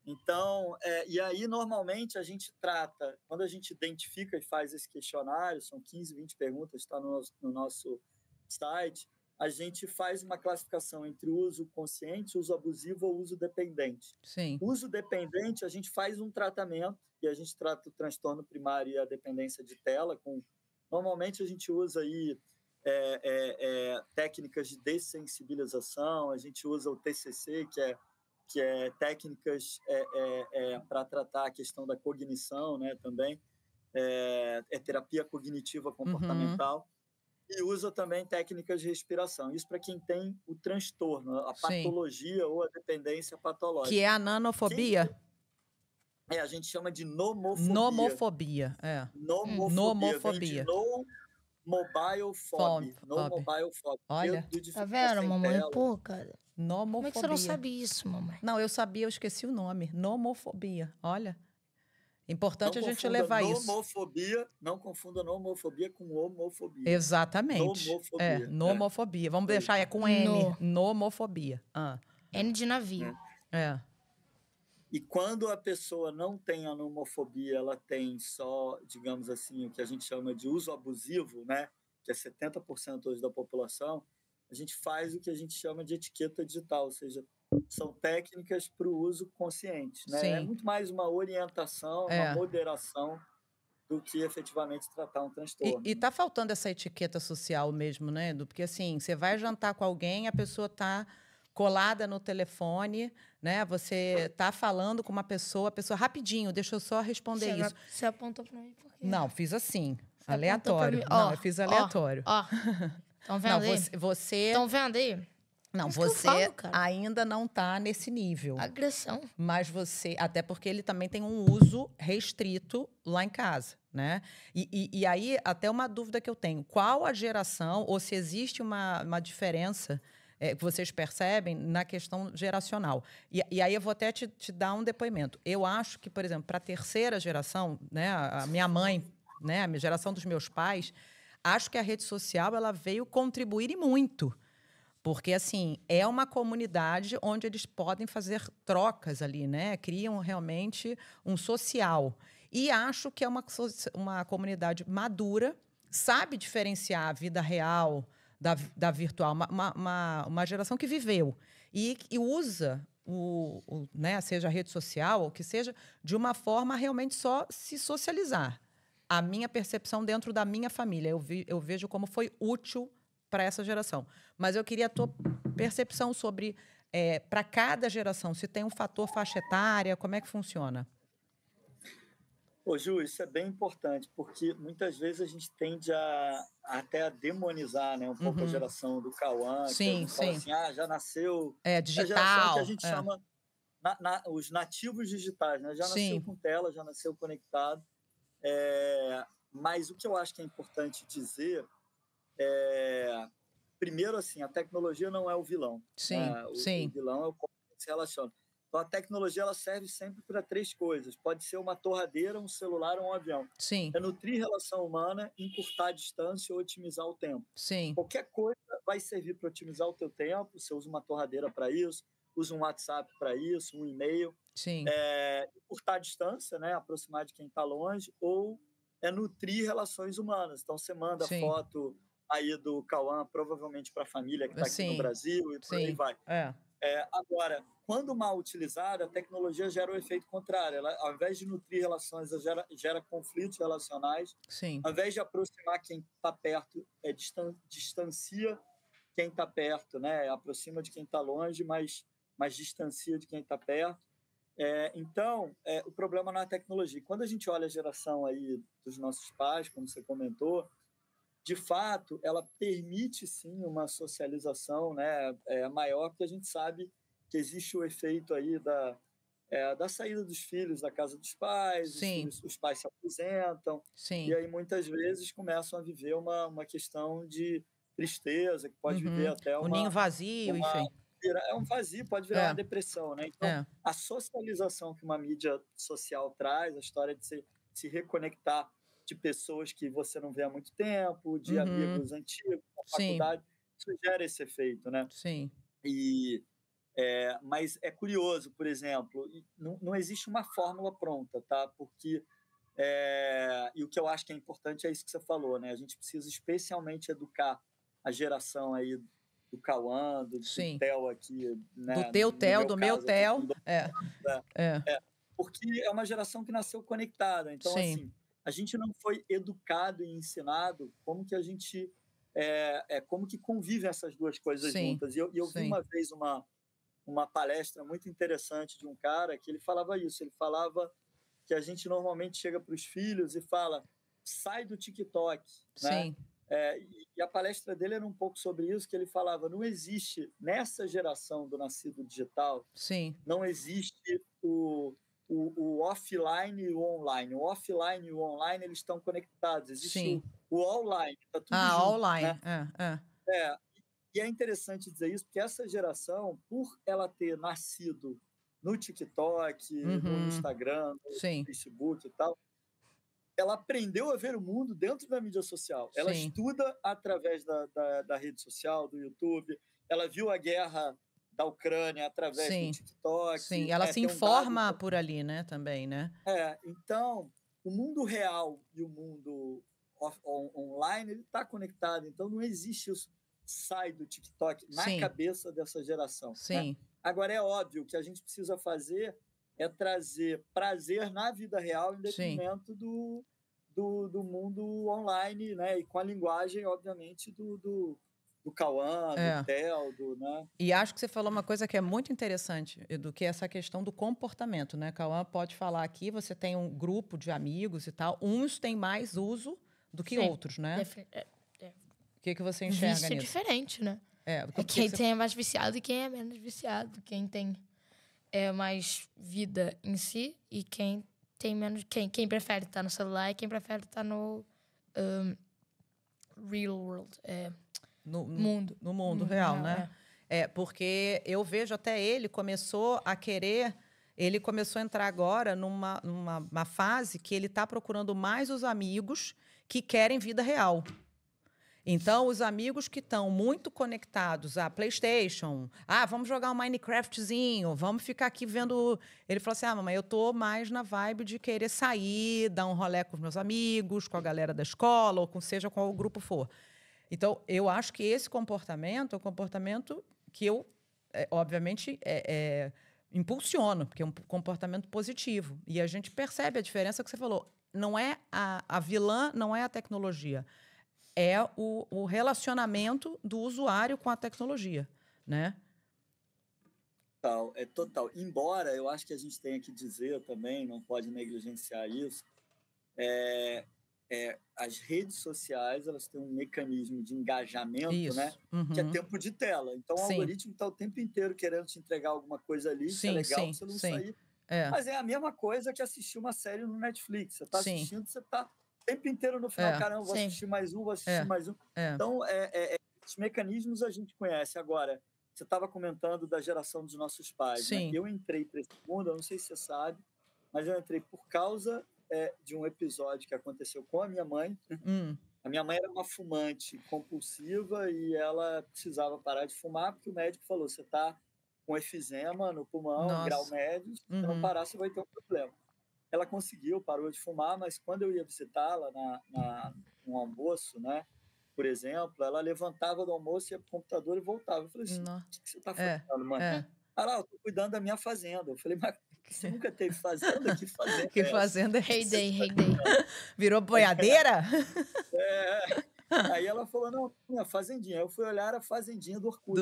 Speaker 4: Então, e aí, normalmente, a gente trata, quando a gente identifica e faz esse questionário, são 15, 20 perguntas, está no nosso site, a gente faz uma classificação entre uso consciente, uso abusivo ou uso dependente.
Speaker 1: Sim.
Speaker 4: Uso dependente, a gente faz um tratamento, e a gente trata o transtorno primário e a dependência de tela. Normalmente, a gente usa aí técnicas de dessensibilização, a gente usa o TCC, que é técnicas para tratar a questão da cognição, né, também, terapia cognitiva comportamental, e usa também técnicas de respiração. Isso para quem tem o transtorno, a patologia ou a dependência patológica.
Speaker 1: Que é a nanofobia?
Speaker 4: A gente chama de nomofobia.
Speaker 1: Nomofobia,
Speaker 4: Nomofobia. Vem de no mobile phobia.
Speaker 1: Olha,
Speaker 2: tá vendo, mamãe? Pô, cara.
Speaker 1: Nomofobia.
Speaker 2: Como é que você não sabe isso, mamãe?
Speaker 1: Não, eu sabia, eu esqueci o nome. Nomofobia. Olha. Importante
Speaker 4: não
Speaker 1: a gente levar isso.
Speaker 4: Não confunda nomofobia com homofobia.
Speaker 1: Exatamente. Nomofobia. Vamos deixar com N. Nomofobia.
Speaker 2: N de navio.
Speaker 4: E quando a pessoa não tem a nomofobia, ela tem só, digamos assim, o que a gente chama de uso abusivo, né? Que é 70% hoje da população, a gente faz o que a gente chama de etiqueta digital, ou seja, são técnicas para o uso consciente, né?
Speaker 1: Sim.
Speaker 4: É muito mais uma orientação, uma moderação do que efetivamente tratar um transtorno.
Speaker 1: E tá faltando essa etiqueta social mesmo, né, Edu? Porque assim, você vai jantar com alguém, a pessoa tá colada no telefone, né? Você tá falando com uma pessoa, a pessoa rapidinho, deixa eu só responder isso.
Speaker 2: Você apontou para mim por quê?
Speaker 1: Não, fiz assim,
Speaker 2: você
Speaker 1: aleatório. Não, eu fiz aleatório.
Speaker 2: Estão vendo aí?
Speaker 1: Você...
Speaker 2: Estão vendo aí?
Speaker 1: Não, você ainda não está nesse nível.
Speaker 2: Agressão.
Speaker 1: Mas você... Até porque ele também tem um uso restrito lá em casa, né? E aí, até uma dúvida que eu tenho. Qual a geração, ou se existe uma diferença que vocês percebem na questão geracional? E aí eu vou até te dar um depoimento. Eu acho que, por exemplo, para a terceira geração, né, a minha mãe, né, a geração dos meus pais, acho que a rede social ela veio contribuir e muito. Porque, assim, é uma comunidade onde eles podem fazer trocas ali, né? Criam realmente um social. E acho que é uma comunidade madura, sabe diferenciar a vida real da virtual. Uma geração que viveu e usa, né, seja a rede social ou que seja, de uma forma realmente só se socializar. A minha percepção dentro da minha família, eu vejo como foi útil para essa geração. Mas eu queria a tua percepção sobre, para cada geração, se tem um fator faixa etária, como é que funciona?
Speaker 4: Ô, Ju, isso é bem importante, porque muitas vezes a gente tende até a demonizar, né, um pouco a geração do Cauã, que a gente fala assim, já nasceu...
Speaker 1: digital.
Speaker 4: A geração que a gente chama os nativos digitais, né? Já nasceu com tela, já nasceu conectado. Mas o que eu acho que é importante dizer primeiro, assim, a tecnologia não é o vilão. Né? O vilão é o como se relaciona. Então, a tecnologia ela serve sempre para 3 coisas. Pode ser uma torradeira, um celular ou um avião.
Speaker 1: Sim.
Speaker 4: É nutrir relação humana, encurtar a distância ou otimizar o tempo.
Speaker 1: Sim.
Speaker 4: Qualquer coisa vai servir para otimizar o teu tempo. Você usa uma torradeira para isso, usa um WhatsApp para isso, um e-mail.
Speaker 1: Sim.
Speaker 4: Encurtar a distância, né? Aproximar de quem está longe, ou nutrir relações humanas. Então, você manda foto aí do Cauã, provavelmente para a família que está aqui no Brasil, e por aí vai. Agora, quando mal utilizada, a tecnologia gera o efeito contrário. Ela, ao invés de nutrir relações, ela gera conflitos relacionais.
Speaker 1: Sim.
Speaker 4: Ao invés de aproximar quem está perto, distancia quem está perto, né? Aproxima de quem está longe, mas distancia de quem está perto. Então, o problema não é a tecnologia. Quando a gente olha a geração aí dos nossos pais, como você comentou, de fato, ela permite, sim, uma socialização, né, maior, porque a gente sabe que existe o efeito aí da saída dos filhos da casa dos pais,
Speaker 1: Sim,
Speaker 4: os pais se aposentam, e
Speaker 1: sim.
Speaker 4: aí muitas vezes começam a viver uma questão de tristeza, que pode viver
Speaker 1: Uhum.
Speaker 4: até
Speaker 1: O ninho vazio,
Speaker 4: uma
Speaker 1: enfim.
Speaker 4: é um vazio, pode virar uma
Speaker 1: É,
Speaker 4: depressão, né? Então,
Speaker 1: é.
Speaker 4: a socialização que uma mídia social traz, a história de se reconectar de pessoas que você não vê há muito tempo, de
Speaker 1: Uhum.
Speaker 4: amigos antigos, da
Speaker 1: Sim,
Speaker 4: faculdade, isso gera esse efeito, né?
Speaker 1: sim.
Speaker 4: E mas é curioso, por exemplo, não existe uma fórmula pronta, tá? Porque e o que eu acho que é importante é isso que você falou, né? A gente precisa especialmente educar a geração aí do Cauã, do
Speaker 1: Sim.
Speaker 4: Theo aqui,
Speaker 1: Do
Speaker 4: né?
Speaker 1: teu
Speaker 4: No
Speaker 1: Theo,
Speaker 4: meu
Speaker 1: do meu
Speaker 4: caso, eu tô
Speaker 1: Theo.
Speaker 4: com 2
Speaker 1: É,
Speaker 4: anos, né?
Speaker 1: é.
Speaker 4: Porque é uma geração que nasceu conectada. Então,
Speaker 1: Sim,
Speaker 4: assim, a gente não foi educado e ensinado como que a gente como que convivem essas duas coisas
Speaker 1: sim,
Speaker 4: juntas. E eu vi
Speaker 1: sim.
Speaker 4: uma vez uma palestra muito interessante de um cara que ele falava isso. Ele falava que a gente normalmente chega para os filhos e fala, sai do TikTok, né?
Speaker 1: Sim,
Speaker 4: E a palestra dele era um pouco sobre isso, que ele falava, não existe, nessa geração do nascido digital,
Speaker 1: sim.
Speaker 4: não existe o offline e o online. O offline e o online, eles estão conectados. Existe
Speaker 1: Sim.
Speaker 4: o online, está tudo
Speaker 1: Ah,
Speaker 4: junto,
Speaker 1: online.
Speaker 4: né?
Speaker 1: É.
Speaker 4: É, e é interessante dizer isso, porque essa geração, por ela ter nascido no TikTok, no
Speaker 1: Uhum.
Speaker 4: Instagram, no
Speaker 1: Sim,
Speaker 4: Facebook e tal, ela aprendeu a ver o mundo dentro da mídia social. Ela
Speaker 1: sim,
Speaker 4: estuda através da rede social, do YouTube. Ela viu a guerra da Ucrânia através do
Speaker 1: sim, sim.
Speaker 4: TikTok.
Speaker 1: Ela
Speaker 4: Né?
Speaker 1: se
Speaker 4: Tem um dado.
Speaker 1: informa por ali, né, também, né?
Speaker 4: Então, o mundo real e o mundo online ele está conectado. Então, não existe isso sai do TikTok na
Speaker 1: Sim,
Speaker 4: cabeça dessa geração. Né?
Speaker 1: sim,
Speaker 4: Agora, é óbvio que a gente precisa fazer é trazer prazer na vida real em
Speaker 1: sim.
Speaker 4: detrimento do mundo online, né? E com a linguagem, obviamente, do Cauã, do
Speaker 1: É.
Speaker 4: Theo, né?
Speaker 1: E acho que você falou uma coisa que é muito interessante, Edu, que é essa questão do comportamento, né? Cauã pode falar aqui, você tem um grupo de amigos e tal, uns têm mais uso do que
Speaker 2: Sim.
Speaker 1: outros, né? O que você enxerga
Speaker 2: Vício
Speaker 1: nisso?
Speaker 2: diferente, né?
Speaker 1: O que
Speaker 2: Quem
Speaker 1: você...
Speaker 2: tem é mais viciado e quem é menos viciado. Quem tem mais vida em si e quem tem menos... Quem prefere estar no celular e quem prefere estar no real world. Mundo.
Speaker 1: No mundo real, né? Porque eu vejo até ele começou a querer... Ele começou a entrar agora numa fase que ele está procurando mais os amigos que querem vida real. Então, os amigos que estão muito conectados à PlayStation, vamos jogar um Minecraftzinho, vamos ficar aqui vendo. Ele falou assim: mamãe, eu tô mais na vibe de querer sair, dar um rolê com os meus amigos, com a galera da escola, ou com seja qual o grupo for. Então, eu acho que esse comportamento é um comportamento que eu, obviamente, impulsiono, porque é um comportamento positivo. E a gente percebe a diferença que você falou. Não é a vilã, não é a tecnologia. É o relacionamento do usuário com a tecnologia, né?
Speaker 4: Total. Embora eu acho que a gente tenha que dizer também, não pode negligenciar isso, as redes sociais elas têm um mecanismo de engajamento, né?
Speaker 1: Uhum.
Speaker 4: Que é tempo de tela. Então o algoritmo está o tempo inteiro querendo te entregar alguma coisa ali, que é legal para você não sair. Mas é a mesma coisa que assistir uma série no Netflix. Você está assistindo, você está o tempo inteiro no final, caramba, vou assistir mais um, vou assistir mais um. Então, esses mecanismos a gente conhece. Agora, você estava comentando da geração dos nossos pais, né? Eu entrei para esse mundo, eu não sei se você sabe, mas eu entrei por causa de um episódio que aconteceu com a minha mãe. A minha mãe era uma fumante compulsiva e ela precisava parar de fumar porque o médico falou, você está com efizema no pulmão, em grau médio, se você não parar, você vai ter um problema. Ela conseguiu, parou de fumar, mas quando eu ia visitá-la no almoço, né, por exemplo, ela levantava do almoço, ia para o computador e voltava. Eu falei assim, o que você está fazendo, mãe? Eu estou cuidando da minha fazenda. Eu falei, mas você nunca teve fazenda? Que fazenda
Speaker 1: Que fazenda é
Speaker 2: Hey day.
Speaker 1: Virou boiadeira?
Speaker 4: Aí ela falou, não, minha fazendinha. Eu fui olhar a fazendinha do Orkut.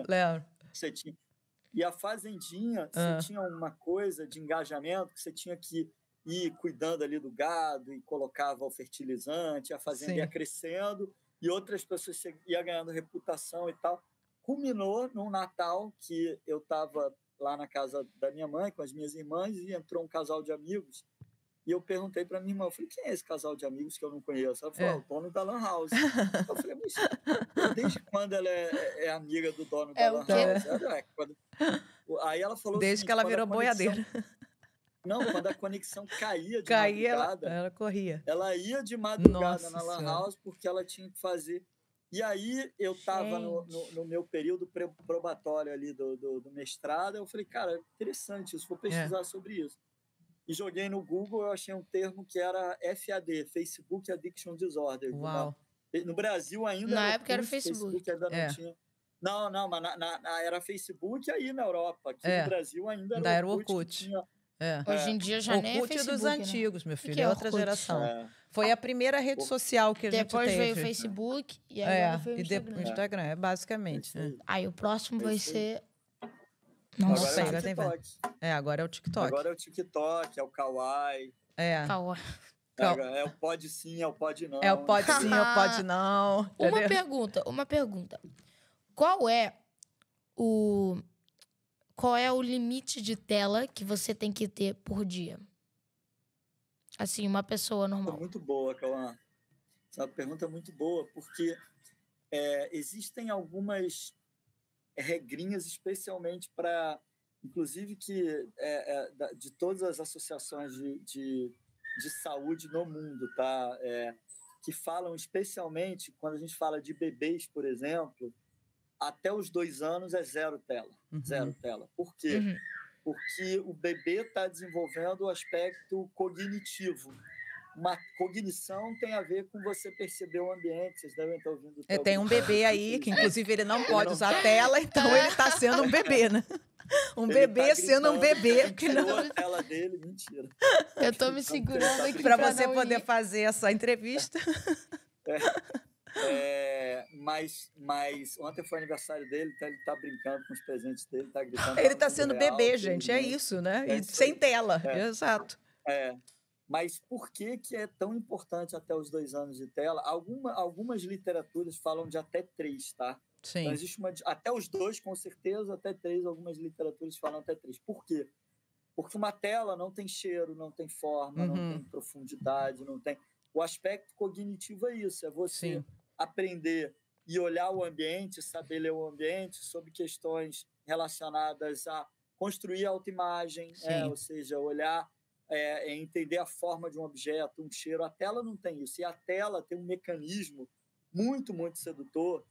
Speaker 1: Lembro.
Speaker 4: Você tinha... E a fazendinha, você tinha uma coisa de engajamento que você tinha que ir cuidando ali do gado e colocava o fertilizante, a fazenda ia crescendo e outras pessoas iam ganhando reputação e tal. Culminou num Natal que eu estava lá na casa da minha mãe com as minhas irmãs e entrou um casal de amigos. E eu perguntei para minha irmã, eu falei, quem é esse casal de amigos que eu não conheço? Ela falou, o dono da Lan House. Eu falei, mas desde quando ela é amiga do dono da Lan House? Aí ela falou
Speaker 1: desde que ela virou boiadeira.
Speaker 4: Não, quando a conexão caía de
Speaker 1: madrugada, ela corria.
Speaker 4: Ela ia de madrugada na Lan House porque ela tinha que fazer. E aí eu estava no meu período probatório ali do mestrado, eu falei, cara, interessante isso, vou pesquisar sobre isso. E joguei no Google, eu achei um termo que era FAD, Facebook Addiction Disorder.
Speaker 1: Uau.
Speaker 4: No Brasil ainda
Speaker 2: na época era Facebook.
Speaker 4: Ainda não tinha. Não, mas era Facebook aí na Europa. Aqui no Brasil ainda
Speaker 1: era o Orkut.
Speaker 2: Hoje em dia já nem é Facebook,
Speaker 1: dos antigos, meu filho, é outra
Speaker 2: Orkut?
Speaker 1: geração. Foi a primeira rede social que a gente teve.
Speaker 2: Depois veio o Facebook e agora veio o Instagram.
Speaker 1: O Instagram, basicamente.
Speaker 2: Aí o próximo vai ser...
Speaker 4: Não sei, agora tem
Speaker 1: agora é o TikTok.
Speaker 4: Agora é o TikTok, é o Kawaii.
Speaker 2: Kawaii.
Speaker 4: É o pode sim, é o pode não.
Speaker 1: É o pode sim, é o pode não.
Speaker 2: Uma pergunta. Qual é o limite de tela que você tem que ter por dia? Assim, uma pessoa normal.
Speaker 4: Muito boa, Cauã. Essa pergunta é muito boa, porque existem algumas regrinhas, especialmente para, inclusive, que de todas as associações de saúde no mundo, tá? Que falam especialmente, quando a gente fala de bebês, por exemplo, até os 2 anos é zero tela. Zero tela. Por quê? Porque o bebê está desenvolvendo o aspecto cognitivo. Uma cognição tem a ver com você perceber o ambiente. Vocês devem estar ouvindo.
Speaker 1: Tem um bebê aí, que inclusive ele não pode usar a tela, então ele está sendo um bebê, né? Ele bebê tá sendo um bebê.
Speaker 4: Porque não... a tela dele, mentira.
Speaker 2: Eu tô me segurando aqui
Speaker 1: para você poder fazer essa entrevista.
Speaker 4: Mas ontem foi o aniversário dele, então ele tá brincando com os presentes dele, tá gritando.
Speaker 1: Ele tá sendo bebê, gente, é isso, né? E sem tela, exato.
Speaker 4: Mas por que é tão importante até os 2 anos de tela? Algumas literaturas falam de até 3, tá?
Speaker 1: Sim.
Speaker 4: Então existe até os 2, com certeza, até 3, algumas literaturas falam até 3. Por quê? Porque uma tela não tem cheiro, não tem forma, não tem profundidade, não tem... O aspecto cognitivo é isso, é você aprender e olhar o ambiente, saber ler o ambiente sobre questões relacionadas a construir autoimagem, ou seja, olhar, entender a forma de um objeto, um cheiro. A tela não tem isso. E a tela tem um mecanismo muito, muito sedutor,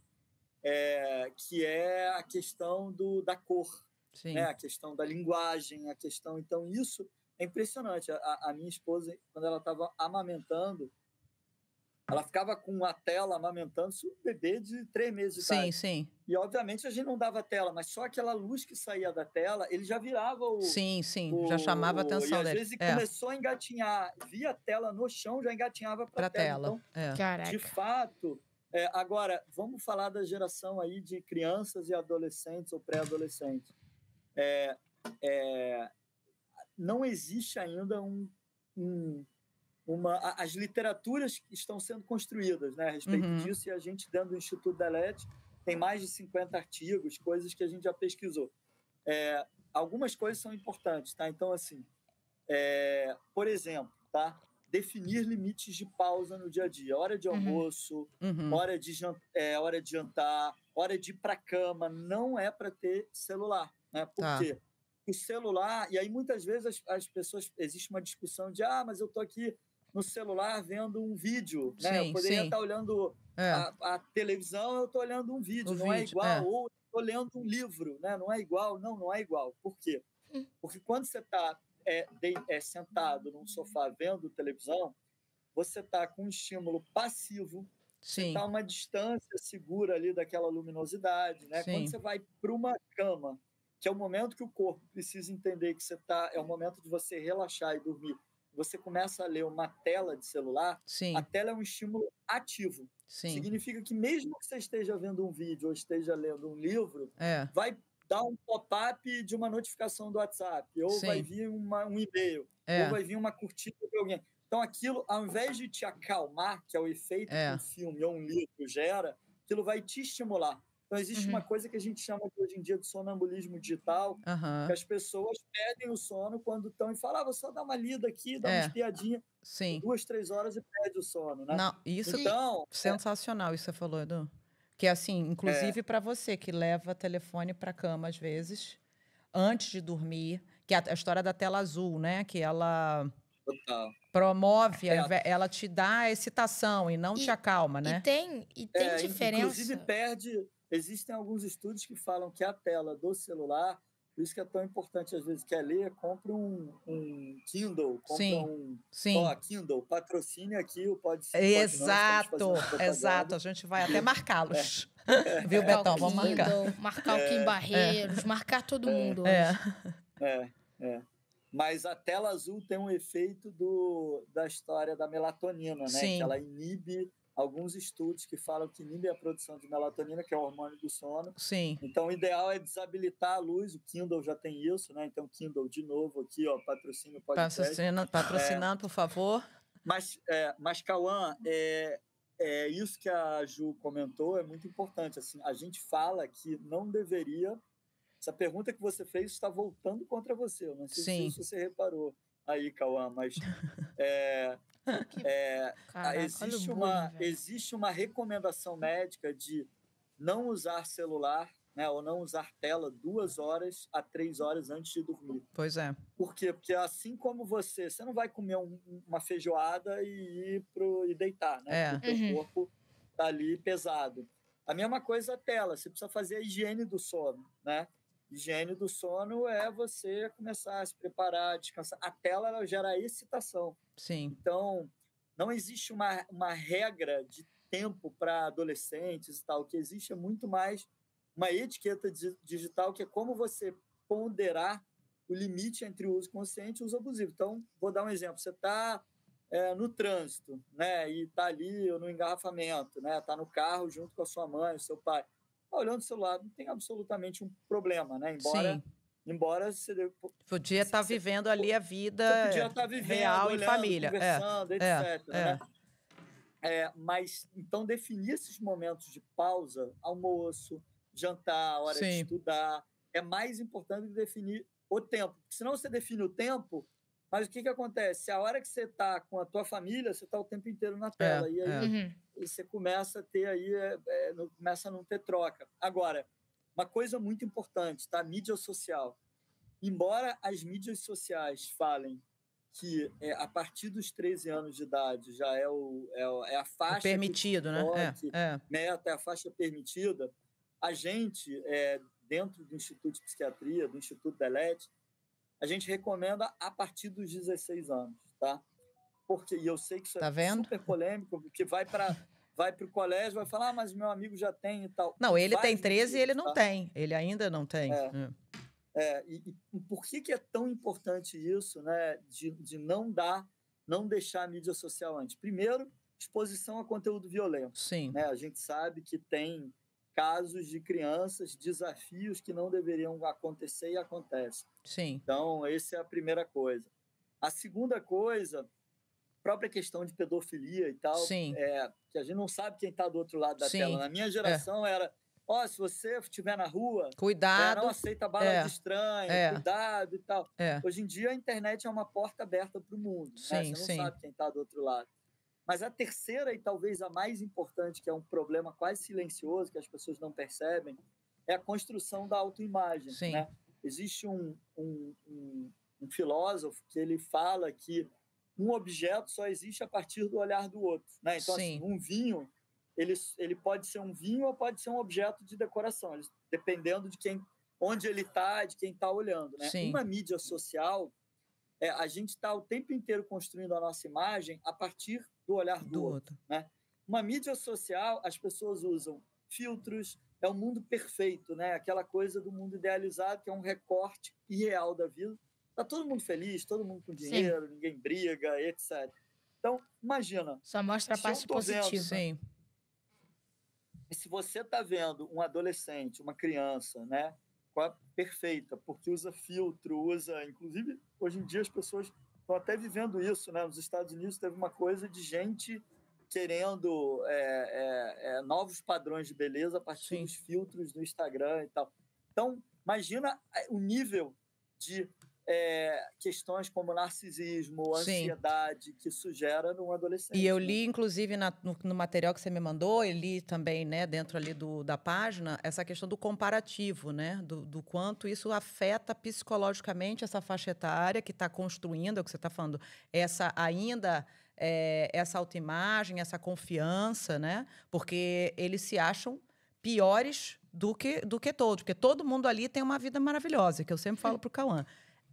Speaker 4: que é a questão da cor, a questão da linguagem, a questão... Então, isso é impressionante. A minha esposa, quando ela estava amamentando, ela ficava com a tela amamentando um bebê de 3 meses de idade.
Speaker 1: Sim.
Speaker 4: E, obviamente, a gente não dava tela, mas só aquela luz que saía da tela, ele já virava o...
Speaker 1: Sim, já chamava a atenção dele.
Speaker 4: E, às vezes, começou a engatinhar, via a tela no chão, já engatinhava para a tela. Então, de fato... agora, vamos falar da geração aí de crianças e adolescentes ou pré-adolescentes. Não existe ainda as literaturas estão sendo construídas, né, a respeito disso, e a gente, dentro do Instituto Delete, tem mais de 50 artigos, coisas que a gente já pesquisou. Algumas coisas são importantes, tá? Então, assim, por exemplo, tá? Definir limites de pausa no dia a dia. Hora de almoço, hora de jantar, hora de ir para a cama. Não é para ter celular, né? Por quê? O celular... E aí, muitas vezes, as pessoas... Existe uma discussão de mas eu estou aqui no celular vendo um vídeo, né? Eu poderia estar olhando a televisão, eu estou olhando um vídeo. Não é igual. Ou estou lendo um livro, né? Não é igual. Não é igual. Por quê? Porque quando você está sentado num sofá vendo televisão, você está com um estímulo passivo, você está a uma distância segura ali daquela luminosidade, né? Quando você vai para uma cama, que é o momento que o corpo precisa entender que é o momento de você relaxar e dormir, você começa a ler uma tela de celular, a tela é um estímulo ativo. Significa que mesmo que você esteja vendo um vídeo ou esteja lendo um livro, vai dar um pop-up de uma notificação do WhatsApp, ou vai vir um e-mail, ou vai vir uma curtida de alguém. Então, aquilo, ao invés de te acalmar, que é o efeito que um filme ou um livro gera, aquilo vai te estimular. Então, existe uma coisa que a gente chama hoje em dia de sonambulismo digital, que
Speaker 1: Aham.
Speaker 4: as pessoas perdem o sono quando estão e falam, vou só dar uma lida aqui, dar uma
Speaker 1: É,
Speaker 4: espiadinha,
Speaker 1: sim.
Speaker 4: 2, 3 horas e perde o sono, né?
Speaker 1: Não, isso
Speaker 4: Então,
Speaker 1: sensacional, isso que você falou, Edu. Que assim, inclusive para você que leva telefone para cama às vezes, antes de dormir, que é a história da tela azul, né? Que ela
Speaker 4: total.
Speaker 1: promove,
Speaker 4: É,
Speaker 1: ela te dá excitação e não te acalma,
Speaker 2: E
Speaker 1: né?
Speaker 2: tem
Speaker 4: inclusive
Speaker 2: diferença.
Speaker 4: existem alguns estudos que falam que a tela do celular, por isso que é tão importante, às vezes, quer ler, compra um Kindle, compra
Speaker 1: Sim,
Speaker 4: Ó,
Speaker 1: sim.
Speaker 4: Kindle, patrocine aqui o Pode Sim, Pode Não, estamos
Speaker 1: Exato,
Speaker 4: fazendo propaganda.
Speaker 1: exato. A gente vai até marcá-los. Viu,
Speaker 2: Marcar
Speaker 1: Betão?
Speaker 2: o
Speaker 1: Vamos marcar.
Speaker 2: Kindle, marcar o Kim Barreiros, marcar todo mundo
Speaker 1: É.
Speaker 2: hoje.
Speaker 4: É. Mas a tela azul tem um efeito da história da melatonina, né?
Speaker 1: Sim.
Speaker 4: Que ela inibe alguns estudos que falam que inibe a produção de melatonina, que é o hormônio do sono.
Speaker 1: Sim.
Speaker 4: Então, o ideal é desabilitar a luz. O Kindle já tem isso, né? Então, Kindle, de novo, aqui, ó, patrocínio podcast.
Speaker 1: Patrocinando, por favor.
Speaker 4: Mas Cauã, isso que a Ju comentou é muito importante. Assim, a gente fala que não deveria... Essa pergunta que você fez está voltando contra você. Eu não sei
Speaker 1: Sim.
Speaker 4: se você reparou aí, Cauã, mas
Speaker 2: Caraca,
Speaker 4: existe uma recomendação médica de não usar celular, né, ou não usar tela 2 horas a 3 horas antes de dormir.
Speaker 1: Pois é.
Speaker 4: Por quê? Porque assim como você não vai comer uma feijoada e deitar, né? Porque o teu corpo está ali pesado. A mesma coisa a tela, você precisa fazer a higiene do sono, né? Higiene do sono é você começar a se preparar, descansar. A tela, ela gera excitação.
Speaker 1: Sim.
Speaker 4: Então, não existe uma regra de tempo para adolescentes e tal. O que existe é muito mais uma etiqueta digital, que é como você ponderar o limite entre o uso consciente e o uso abusivo. Então, vou dar um exemplo. Você está no trânsito, né, e está ali no engarrafamento, né, está no carro junto com a sua mãe, o seu pai. Olhando o celular, não tem absolutamente um problema, né? Embora você
Speaker 1: podia estar vivendo ali a vida real em
Speaker 4: olhando,
Speaker 1: família,
Speaker 4: conversando, etc. Né? Mas então definir esses momentos de pausa, almoço, jantar, hora de estudar, é mais importante do que definir o tempo. Porque senão você define o tempo, mas o que acontece? A hora que você está com a tua família, você está o tempo inteiro na tela. E aí você começa a ter começa a não ter troca. Agora, uma coisa muito importante, tá? Mídia social. Embora as mídias sociais falem que a partir dos 13 anos de idade já é a faixa
Speaker 1: permitido,
Speaker 4: TikTok, Meta, é a faixa permitida, a gente, dentro do Instituto de Psiquiatria, do Instituto Delete, a gente recomenda a partir dos 16 anos, tá? E eu sei que isso super polêmico, porque vai para o colégio, vai falar, mas meu amigo já tem e tal.
Speaker 1: Não, ele tem 13 e ele não tem. Ele ainda não tem.
Speaker 4: E por que é tão importante isso, né? De não deixar a mídia social antes? Primeiro, exposição a conteúdo violento.
Speaker 1: Sim.
Speaker 4: Né? A gente sabe que tem casos de crianças, desafios que não deveriam acontecer e acontecem.
Speaker 1: Sim.
Speaker 4: Então, essa é a primeira coisa. A segunda coisa, própria questão de pedofilia e tal, que a gente não sabe quem está do outro lado da tela. Na minha geração era, se você estiver na rua,
Speaker 1: cuidado,
Speaker 4: não aceita bala de estranho, cuidado e tal. Hoje em dia a internet é uma porta aberta para o mundo. Né? Você não sabe quem está do outro lado. Mas a terceira e talvez a mais importante, que é um problema quase silencioso, que as pessoas não percebem, é a construção da autoimagem. Né? Existe um filósofo que ele fala que um objeto só existe a partir do olhar do outro. Né? Então, assim, um vinho, ele pode ser um vinho ou pode ser um objeto de decoração, dependendo de onde ele está, de quem está olhando. Né? Uma mídia social, a gente está o tempo inteiro construindo a nossa imagem a partir do olhar do outro. Né? Uma mídia social, as pessoas usam filtros, é o mundo perfeito, né? Aquela coisa do mundo idealizado, que é um recorte irreal da vida. Está todo mundo feliz, todo mundo com dinheiro, ninguém briga, etc. Então, imagina.
Speaker 2: Só mostra a parte positiva.
Speaker 4: E se você está vendo um adolescente, uma criança, né, perfeita, porque usa filtro, inclusive, hoje em dia as pessoas estão até vivendo isso, né? Nos Estados Unidos teve uma coisa de gente querendo novos padrões de beleza a partir
Speaker 1: Sim.
Speaker 4: dos filtros do Instagram e tal. Então, imagina o nível de questões como narcisismo,
Speaker 1: Sim.
Speaker 4: ansiedade, que isso gera num adolescente.
Speaker 1: E eu
Speaker 4: né?
Speaker 1: li, inclusive, no material que você me mandou, eu li também, né, dentro ali da página, essa questão do comparativo, né? Do quanto isso afeta psicologicamente essa faixa etária que está construindo, é o que você está falando, essa autoimagem, essa confiança, né? Porque eles se acham piores do que todos, porque todo mundo ali tem uma vida maravilhosa, que eu sempre falo para o Cauã.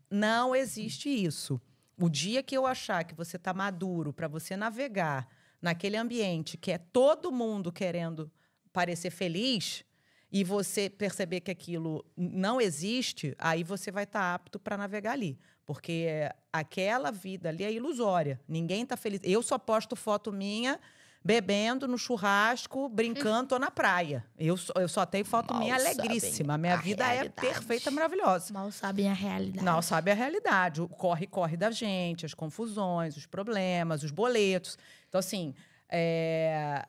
Speaker 1: Não existe isso. O dia que eu achar que você está maduro para você navegar naquele ambiente que é todo mundo querendo parecer feliz e você perceber que aquilo não existe, aí você vai estar apto para navegar ali. Porque aquela vida ali é ilusória. Ninguém está feliz. Eu só posto foto minha bebendo no churrasco, brincando, tô na praia. Eu só tenho foto
Speaker 2: Mal
Speaker 1: minha alegríssima. A minha vida
Speaker 2: realidade.
Speaker 1: é perfeita, maravilhosa.
Speaker 2: Mal sabem a realidade.
Speaker 1: Não sabe a realidade, o corre-corre da gente, as confusões, os problemas, os boletos. Então, assim,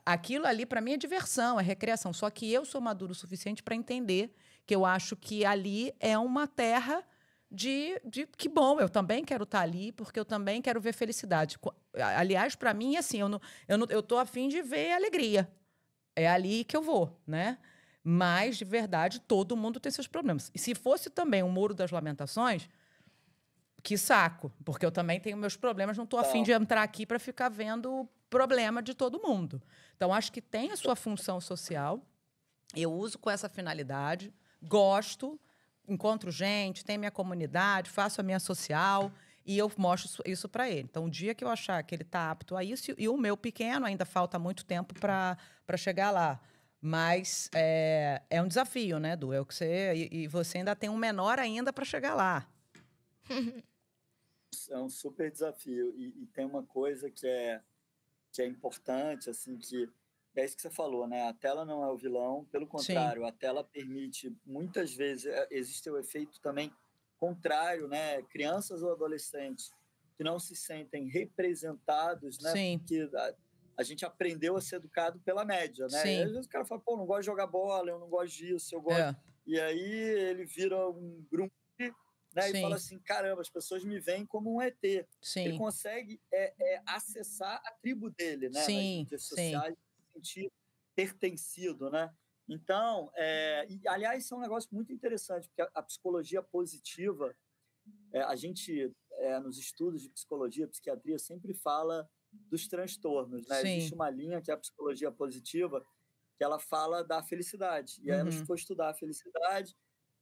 Speaker 1: aquilo ali, para mim, é diversão, é recreação. Só que eu sou maduro o suficiente para entender que eu acho que ali é uma terra de que bom, eu também quero estar ali, porque eu também quero ver felicidade. Aliás, para mim, assim, eu tô a fim de ver alegria. É ali que eu vou, né? Mas, de verdade, todo mundo tem seus problemas. E se fosse também um Muro das Lamentações, que saco, porque eu também tenho meus problemas, não estou a fim de entrar aqui para ficar vendo o problema de todo mundo. Então, acho que tem a sua função social, eu uso com essa finalidade, gosto, encontro gente, tenho minha comunidade, faço a minha social e eu mostro isso para ele. Então, o dia que eu achar que ele está apto a isso, e o meu pequeno ainda falta muito tempo para chegar lá. Mas é um desafio, né, Du? E você ainda tem um menor ainda para chegar lá.
Speaker 4: É um super desafio. E tem uma coisa que é importante, assim, que é isso que você falou, né? A tela não é o vilão, pelo contrário, a tela permite, muitas vezes, existe o efeito também contrário, né? Crianças ou adolescentes que não se sentem representados, né?
Speaker 1: Sim.
Speaker 4: Porque a gente aprendeu a ser educado pela média, né?
Speaker 1: Sim.
Speaker 4: E às vezes o cara fala, pô, não gosto de jogar bola, eu não gosto disso, eu gosto... E aí ele vira um grupo, né? E fala assim, caramba, as pessoas me veem como um ET.
Speaker 1: Sim.
Speaker 4: Ele consegue acessar a tribo dele, né?
Speaker 1: Sim.
Speaker 4: Nas mídias sociais, se sentir pertencido, né? Então, e, aliás, isso é um negócio muito interessante, porque a psicologia positiva, a gente, nos estudos de psicologia, psiquiatria, sempre fala dos transtornos, né?
Speaker 1: Sim.
Speaker 4: Existe uma linha que é a psicologia positiva, que ela fala da felicidade. E aí ela foi estudar a felicidade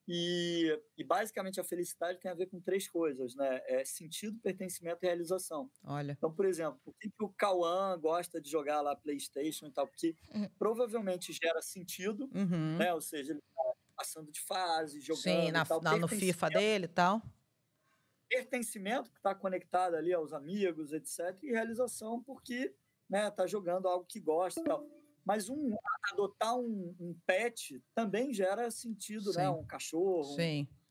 Speaker 4: e basicamente a felicidade tem a ver com 3 coisas, né? Sentido, pertencimento e realização.
Speaker 1: Olha.
Speaker 4: Então, por exemplo, por que o Cauã gosta de jogar lá PlayStation e tal? Porque provavelmente gera sentido, né? Ou seja, ele está passando de fase, jogando.
Speaker 1: Sim,
Speaker 4: e tal.
Speaker 1: no FIFA dele e tal.
Speaker 4: Pertencimento, que está conectado ali aos amigos, etc. E realização, porque está jogando algo que gosta e tal. Mas adotar um pet também gera sentido, né? Um cachorro.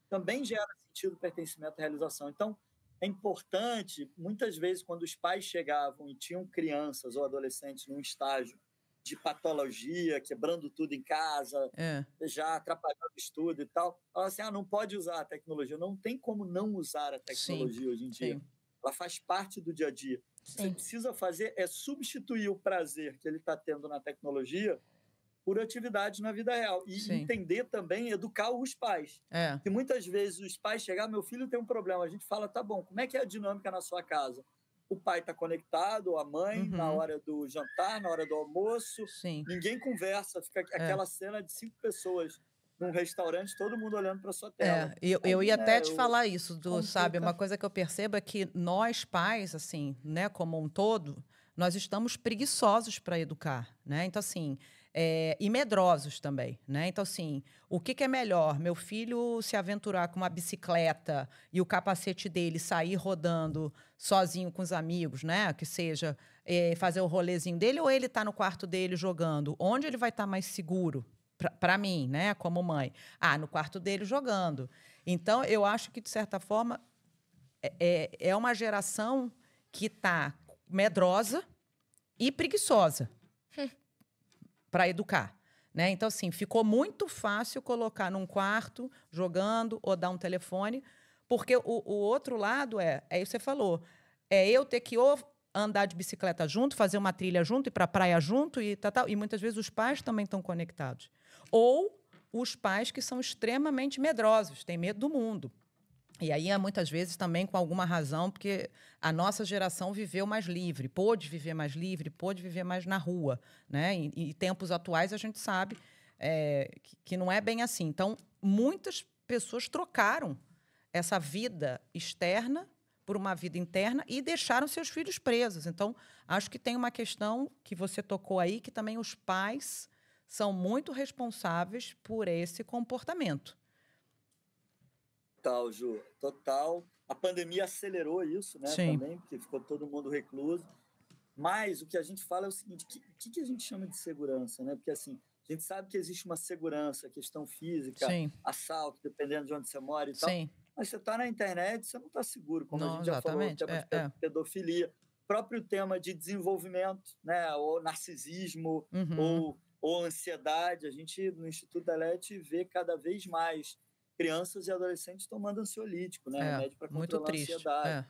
Speaker 4: Também gera sentido, pertencimento e realização. Então, é importante, muitas vezes, quando os pais chegavam e tinham crianças ou adolescentes num estágio de patologia, quebrando tudo em casa, já atrapalhando o estudo e tal, falavam assim, não pode usar a tecnologia. Não tem como não usar a tecnologia hoje em dia. Ela faz parte do dia a dia. O que você precisa fazer é substituir o prazer que ele está tendo na tecnologia por atividades na vida real. E entender também, educar os pais. Porque muitas vezes os pais chegam, meu filho tem um problema. A gente fala, tá bom, como é que é a dinâmica na sua casa? O pai está conectado, a mãe, na hora do jantar, na hora do almoço. Ninguém conversa, fica aquela cena de 5 pessoas num restaurante, todo mundo olhando para sua tela.
Speaker 1: Eu ia até te falar isso, sabe? Uma coisa que eu percebo é que nós pais, assim, né, como um todo, nós estamos preguiçosos para educar, né? Então, assim, e medrosos também, né? Então, assim, o que é melhor? Meu filho se aventurar com uma bicicleta e o capacete dele sair rodando sozinho com os amigos, né? Que seja fazer o rolezinho dele, ou ele tá no quarto dele jogando? Onde ele vai estar mais seguro? Para mim, né, como mãe. No quarto dele jogando. Então, eu acho que, de certa forma, é uma geração que está medrosa, e preguiçosa para educar. Né? Então, assim, ficou muito fácil colocar num quarto, jogando, ou dar um telefone, porque o outro lado é isso que você falou, é eu ter que ou andar de bicicleta junto, fazer uma trilha junto, ir para a praia junto, e tal. E muitas vezes os pais também estão conectados. Ou os pais que são extremamente medrosos, têm medo do mundo. E aí, muitas vezes, também com alguma razão, porque a nossa geração viveu mais livre, pôde viver mais livre, pôde viver mais na rua. Né? E tempos atuais, a gente sabe que não é bem assim. Então, muitas pessoas trocaram essa vida externa por uma vida interna e deixaram seus filhos presos. Então, acho que tem uma questão que você tocou aí, que também os pais são muito responsáveis por esse comportamento.
Speaker 4: Total, Ju, total. A pandemia acelerou isso, né?
Speaker 1: Sim.
Speaker 4: Também, porque ficou todo mundo recluso. Mas o que a gente fala é o seguinte: o que a gente chama de segurança, né? Porque assim, a gente sabe que existe uma segurança, questão física,
Speaker 1: Sim.
Speaker 4: assalto, dependendo de onde você mora e tal.
Speaker 1: Sim.
Speaker 4: Mas você está na internet, você não está seguro, como
Speaker 1: Não,
Speaker 4: a gente já falou, o tema de pedofilia, próprio tema de desenvolvimento, né? Ou narcisismo, ou ansiedade. A gente, no Instituto da LET, vê cada vez mais crianças e adolescentes tomando ansiolítico, né? Remédio para controlar a ansiedade.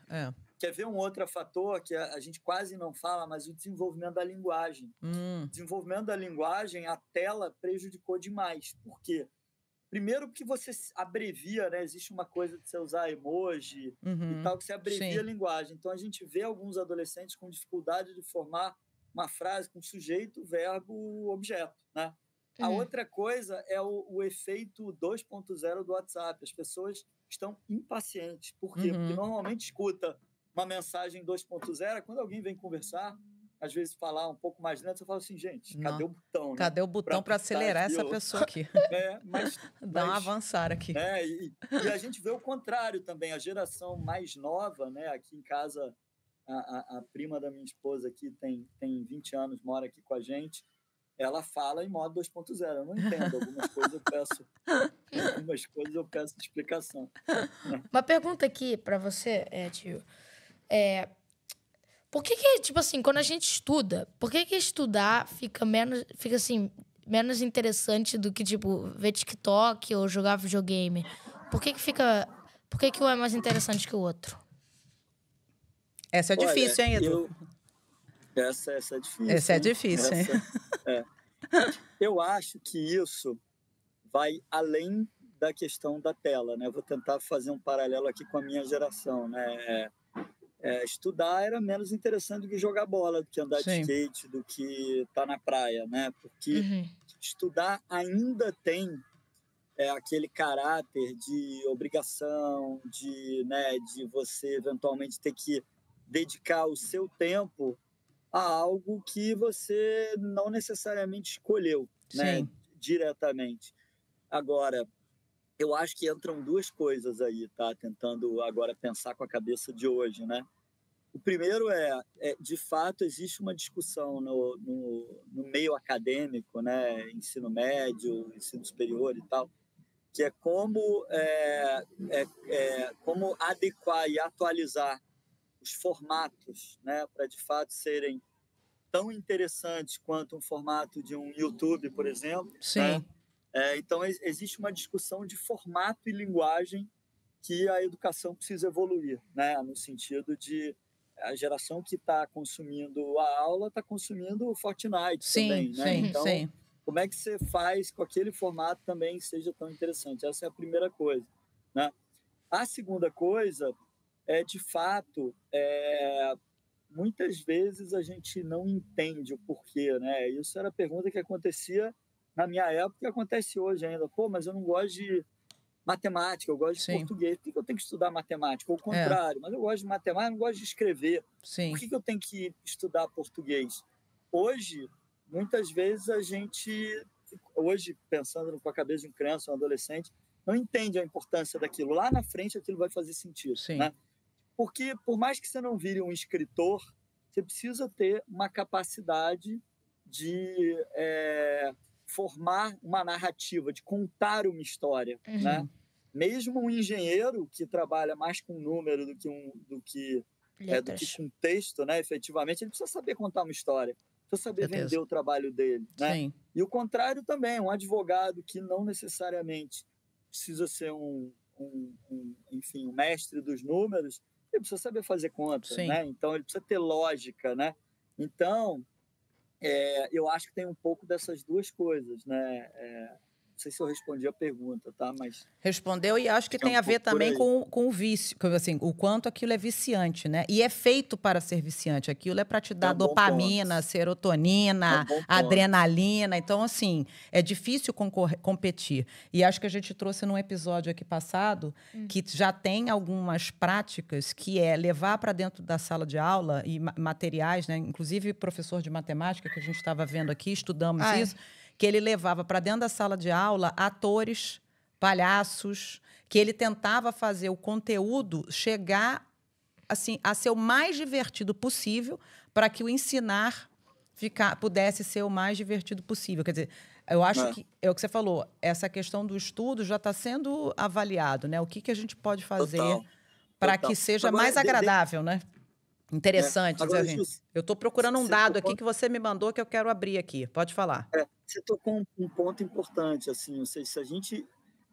Speaker 4: Quer ver um outro fator que a gente quase não fala, mas o desenvolvimento da linguagem. O desenvolvimento da linguagem, a tela prejudicou demais. Por quê? Primeiro que você abrevia, né? Existe uma coisa de você usar emoji e tal, que você abrevia a linguagem. Então, a gente vê alguns adolescentes com dificuldade de formar uma frase com sujeito, verbo, objeto, né? A outra coisa é o efeito 2.0 do WhatsApp. As pessoas estão impacientes. Por quê? Porque normalmente escuta uma mensagem 2.0, quando alguém vem conversar, às vezes falar um pouco mais lento, você fala assim, gente, cadê o botão? Né?
Speaker 1: Cadê o botão para acelerar essa pessoa aqui? Dá uma avançar aqui.
Speaker 4: E a gente vê o contrário também. A geração mais nova, né? Aqui em casa, a prima da minha esposa aqui tem 20 anos, mora aqui com a gente. Ela fala em modo 2.0. Eu não entendo. Algumas coisas eu peço explicação.
Speaker 2: Uma pergunta aqui para você, tio. Por que, tipo assim, quando a gente estuda, por que estudar fica menos interessante do que, tipo, ver TikTok ou jogar videogame? Por que um é mais interessante que o outro?
Speaker 1: Essa é difícil, hein, Edu?
Speaker 4: Essa é difícil.
Speaker 1: Essa é difícil, hein?
Speaker 4: Eu acho que isso vai além da questão da tela, né? Eu vou tentar fazer um paralelo aqui com a minha geração, né? Estudar era menos interessante do que jogar bola, do que andar de skate, do que estar na praia, né? Porque estudar ainda tem aquele caráter de obrigação, de você eventualmente ter que dedicar o seu tempo a algo que você não necessariamente escolheu, né, diretamente. Agora, eu acho que entram duas coisas aí, tá? Tentando agora pensar com a cabeça de hoje, né? O primeiro de fato, existe uma discussão no meio acadêmico, né, ensino médio, ensino superior e tal, que é como adequar e atualizar os formatos, né, para de fato serem tão interessantes quanto um formato de um YouTube, por exemplo.
Speaker 1: Sim.
Speaker 4: Né? Então, existe uma discussão de formato e linguagem que a educação precisa evoluir, né? No sentido de a geração que está consumindo a aula está consumindo o Fortnite também. Né? Então, como é que você faz com aquele formato também seja tão interessante? Essa é a primeira coisa. Né? A segunda coisa de fato, muitas vezes a gente não entende o porquê, né? Isso era a pergunta que acontecia na minha época e acontece hoje ainda. Pô, mas eu não gosto de matemática, eu gosto de português. Por que eu tenho que estudar matemática? Ou o contrário, mas eu gosto de matemática, eu não gosto de escrever. Por que eu tenho que estudar português? Hoje, muitas vezes a gente, pensando com a cabeça de um criança, um adolescente, não entende a importância daquilo. Lá na frente aquilo vai fazer sentido, né? Porque, por mais que você não vire um escritor, você precisa ter uma capacidade de formar uma narrativa, de contar uma história. Né? Mesmo um engenheiro que trabalha mais com número do que do que com texto, né? Efetivamente, ele precisa saber contar uma história, precisa saber vender o trabalho dele, né?
Speaker 1: Sim.
Speaker 4: E o contrário também, um advogado que não necessariamente precisa ser enfim, um mestre dos números, ele precisa saber fazer conta,
Speaker 1: Sim.
Speaker 4: né? Então, ele precisa ter lógica, né? Então, eu acho que tem um pouco dessas duas coisas, né? Não sei se eu respondi a pergunta, tá? Mas
Speaker 1: respondeu, e acho que tem a ver também com o vício, assim, o quanto aquilo é viciante, né? E é feito para ser viciante. Aquilo é para te dar dopamina, serotonina, adrenalina. Então, assim, é difícil competir. E acho que a gente trouxe num episódio aqui passado que já tem algumas práticas que é levar para dentro da sala de aula e materiais, né? Inclusive, professor de matemática que a gente estava vendo aqui, estudamos isso, que ele levava para dentro da sala de aula atores, palhaços, que ele tentava fazer o conteúdo chegar assim a ser o mais divertido possível para que o ensinar pudesse ser o mais divertido possível. Quer dizer, eu acho que é o que você falou, essa questão do estudo já está sendo avaliado, né? O que a gente pode fazer para que seja mais agradável, né? Interessante.
Speaker 4: Agora,
Speaker 1: assim, eu estou procurando um dado aqui que você me mandou que eu quero abrir aqui. Pode falar.
Speaker 4: Você tocou um ponto importante, assim, ou seja, se a gente,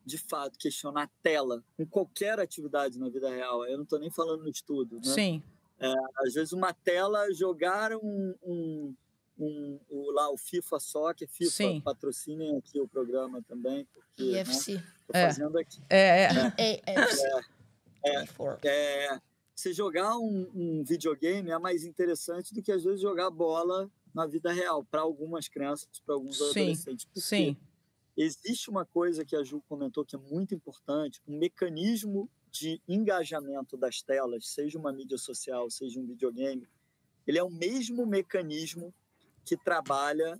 Speaker 4: de fato, questionar a tela com qualquer atividade na vida real, eu não estou nem falando no estudo, né?
Speaker 1: Sim.
Speaker 4: Às vezes uma tela, jogar lá o FIFA Soccer, FIFA patrocinem aqui o programa também, porque
Speaker 2: IFC.
Speaker 4: Estou fazendo aqui. Você jogar um videogame é mais interessante do que, às vezes, jogar bola na vida real, para algumas crianças, para alguns adolescentes. Porque existe uma coisa que a Ju comentou que é muito importante, um mecanismo de engajamento das telas, seja uma mídia social, seja um videogame, ele é o mesmo mecanismo que trabalha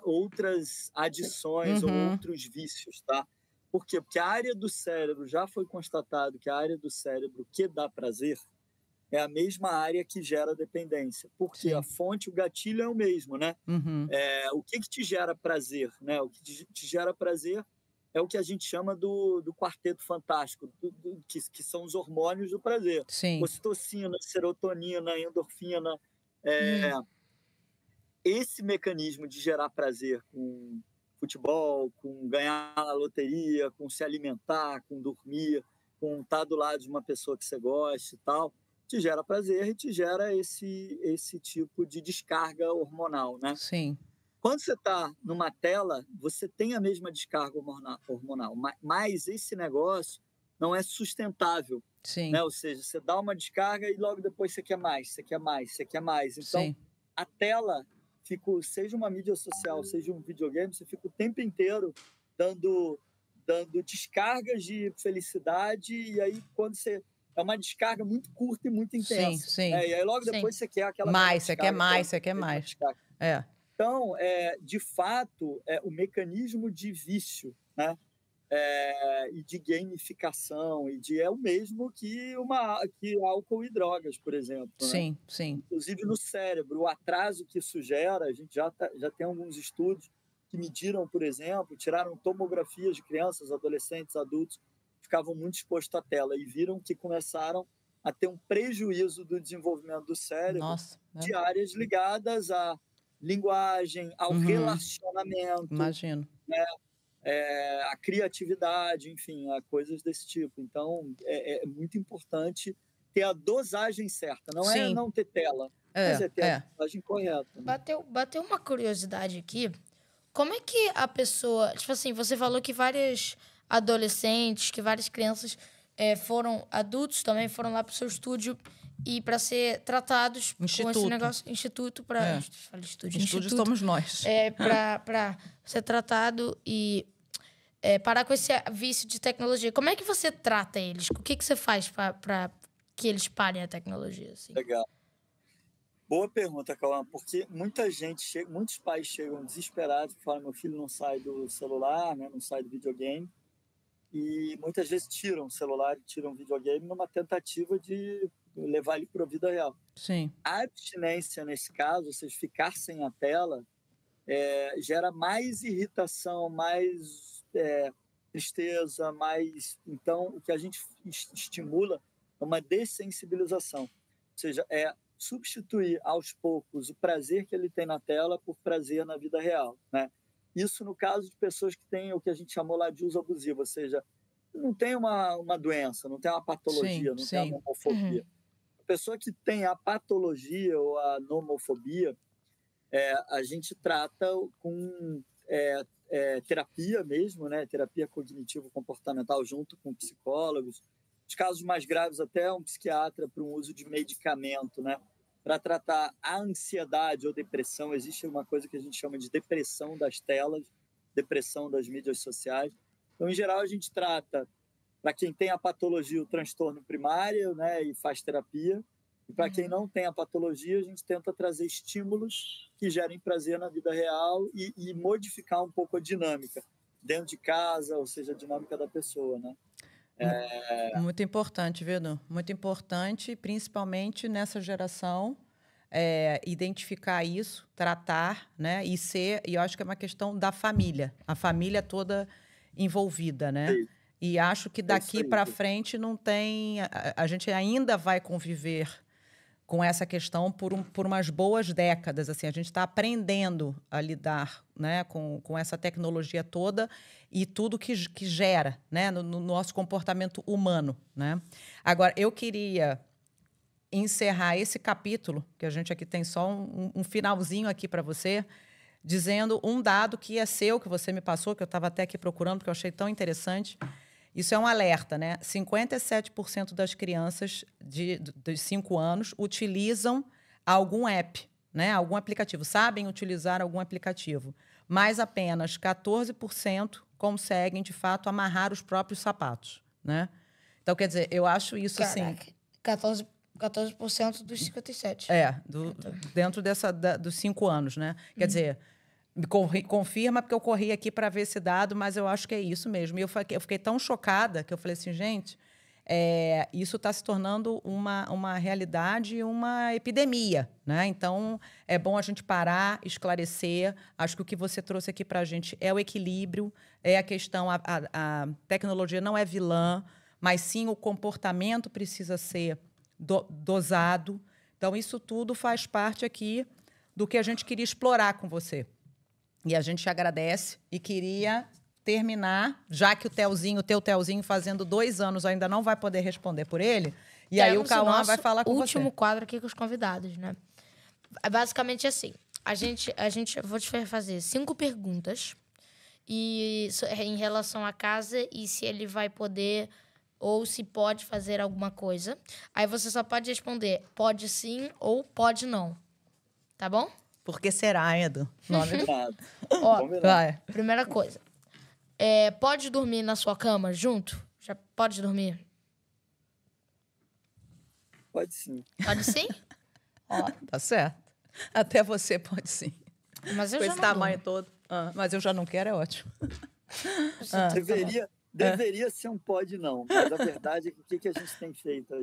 Speaker 4: outras adições ou outros vícios, tá? Por quê? Porque a área do cérebro, já foi constatado que a área do cérebro que dá prazer é a mesma área que gera dependência. Porque a fonte, o gatilho é o mesmo, né? O que te gera prazer, né? O que te gera prazer é o que a gente chama do quarteto fantástico, que são os hormônios do prazer. Ocitocina, serotonina, endorfina. Esse mecanismo de gerar prazer com futebol, com ganhar na loteria, com se alimentar, com dormir, com estar do lado de uma pessoa que você gosta e tal, te gera prazer e te gera esse tipo de descarga hormonal, né?
Speaker 1: Sim.
Speaker 4: Quando você está numa tela, você tem a mesma descarga hormonal, mas esse negócio não é sustentável. Né? Ou seja, você dá uma descarga e logo depois você quer mais, você quer mais, você quer mais. Então, a tela, seja uma mídia social, seja um videogame, você fica o tempo inteiro dando descargas de felicidade, e aí quando você... É uma descarga muito curta e muito intensa. E aí logo depois você quer aquela...
Speaker 1: Você quer mais.
Speaker 4: Então, de fato, o mecanismo de vício, né? E de gamificação, é o mesmo que álcool e drogas, por exemplo.
Speaker 1: Sim.
Speaker 4: Inclusive no cérebro, o atraso que isso gera, a gente já tem alguns estudos que mediram, por exemplo, tiraram tomografias de crianças, adolescentes, adultos, que ficavam muito expostos à tela e viram que começaram a ter um prejuízo do desenvolvimento do cérebro de áreas ligadas à linguagem, ao relacionamento.
Speaker 1: Imagino.
Speaker 4: Né? A criatividade, enfim, coisas desse tipo. Então, é muito importante ter a dosagem certa. Não é não ter tela, mas é ter a dosagem correta. Né?
Speaker 2: Bateu uma curiosidade aqui. Como é que a pessoa... Tipo assim, você falou que vários adolescentes, que várias crianças adultos também foram lá para o seu estúdio e para ser tratados com esse negócio... Instituto para...
Speaker 1: Estúdio somos nós.
Speaker 2: Para ser tratado e... parar com esse vício de tecnologia. Como é que você trata eles? O que você faz para que eles parem a tecnologia? Assim?
Speaker 4: Legal. Boa pergunta, Cauã, porque muitos pais chegam desesperados e falam: meu filho não sai do celular, né, não sai do videogame, e muitas vezes tiram o celular e tiram o videogame numa tentativa de levar ele para a vida real.
Speaker 1: Sim.
Speaker 4: A abstinência, nesse caso, ou seja, ficar sem a tela, gera mais irritação, mais tristeza, mais... Então, o que a gente estimula é uma dessensibilização. Ou seja, é substituir aos poucos o prazer que ele tem na tela por prazer na vida real, né? Isso no caso de pessoas que têm o que a gente chamou lá de uso abusivo, ou seja, não tem uma doença, não tem uma patologia, não tem uma homofobia. A pessoa que tem a patologia ou a nomofobia, a gente trata com terapia mesmo, né? Terapia cognitivo-comportamental junto com psicólogos. Os casos mais graves até um psiquiatra para um uso de medicamento, né? Para tratar a ansiedade ou depressão. Existe uma coisa que a gente chama de depressão das telas, depressão das mídias sociais. Então, em geral, a gente trata, para quem tem a patologia, o transtorno primário, né? E faz terapia. E para quem não tem a patologia, a gente tenta trazer estímulos que gerem prazer na vida real e modificar um pouco a dinâmica dentro de casa, ou seja, a dinâmica da pessoa, né?
Speaker 1: Muito importante, viu, Edu? Muito importante, principalmente nessa geração, identificar isso, tratar, né? E eu acho que é uma questão da família, a família toda envolvida, né?
Speaker 4: Sim.
Speaker 1: E acho que daqui para frente não tem. A gente ainda vai conviver com essa questão por umas boas décadas. Assim, a gente está aprendendo a lidar, né, com essa tecnologia toda e tudo que gera, né, no nosso comportamento humano, né? Agora, eu queria encerrar esse capítulo, que a gente aqui tem só um finalzinho aqui para você, dizendo um dado que é seu, que você me passou, que eu estava até aqui procurando, porque eu achei tão interessante. Isso é um alerta, né? 57% das crianças dos 5 anos utilizam algum app, né? Algum aplicativo, sabem utilizar algum aplicativo. Mas apenas 14% conseguem, de fato, amarrar os próprios sapatos, né? Então, quer dizer, eu acho isso assim...
Speaker 2: 14% dos 57.
Speaker 1: Dentro dos 5 anos, né? Quer dizer... Confirma, porque eu corri aqui para ver esse dado, mas eu acho que é isso mesmo. E eu fiquei tão chocada que eu falei assim, gente, isso está se tornando uma realidade, uma epidemia, né? Então, é bom a gente parar, esclarecer. Acho que o que você trouxe aqui para a gente é o equilíbrio, é a questão, a tecnologia não é vilã, mas sim o comportamento precisa ser dosado. Então, isso tudo faz parte aqui do que a gente queria explorar com você. E a gente agradece e queria terminar, já que o teu Telzinho, fazendo 2 anos, ainda não vai poder responder por ele. E aí o Cauã vai falar com você.
Speaker 2: Último quadro aqui com os convidados, né? É basicamente assim. Eu vou te fazer 5 perguntas em relação à casa e se ele vai poder ou se pode fazer alguma coisa. Aí você só pode responder pode sim ou pode não. Tá bom?
Speaker 1: Por que será, Edu?
Speaker 2: Ó, vai. Primeira coisa. Pode dormir na sua cama junto? Já pode dormir?
Speaker 4: Pode sim.
Speaker 2: Pode sim?
Speaker 1: Ó, tá certo. Até você pode sim.
Speaker 2: Mas eu
Speaker 1: com
Speaker 2: já
Speaker 1: esse
Speaker 2: não
Speaker 1: tamanho todo. Mas eu já não quero, é ótimo.
Speaker 4: Deveria ser um pode não, mas a verdade é que o que a gente tem feito?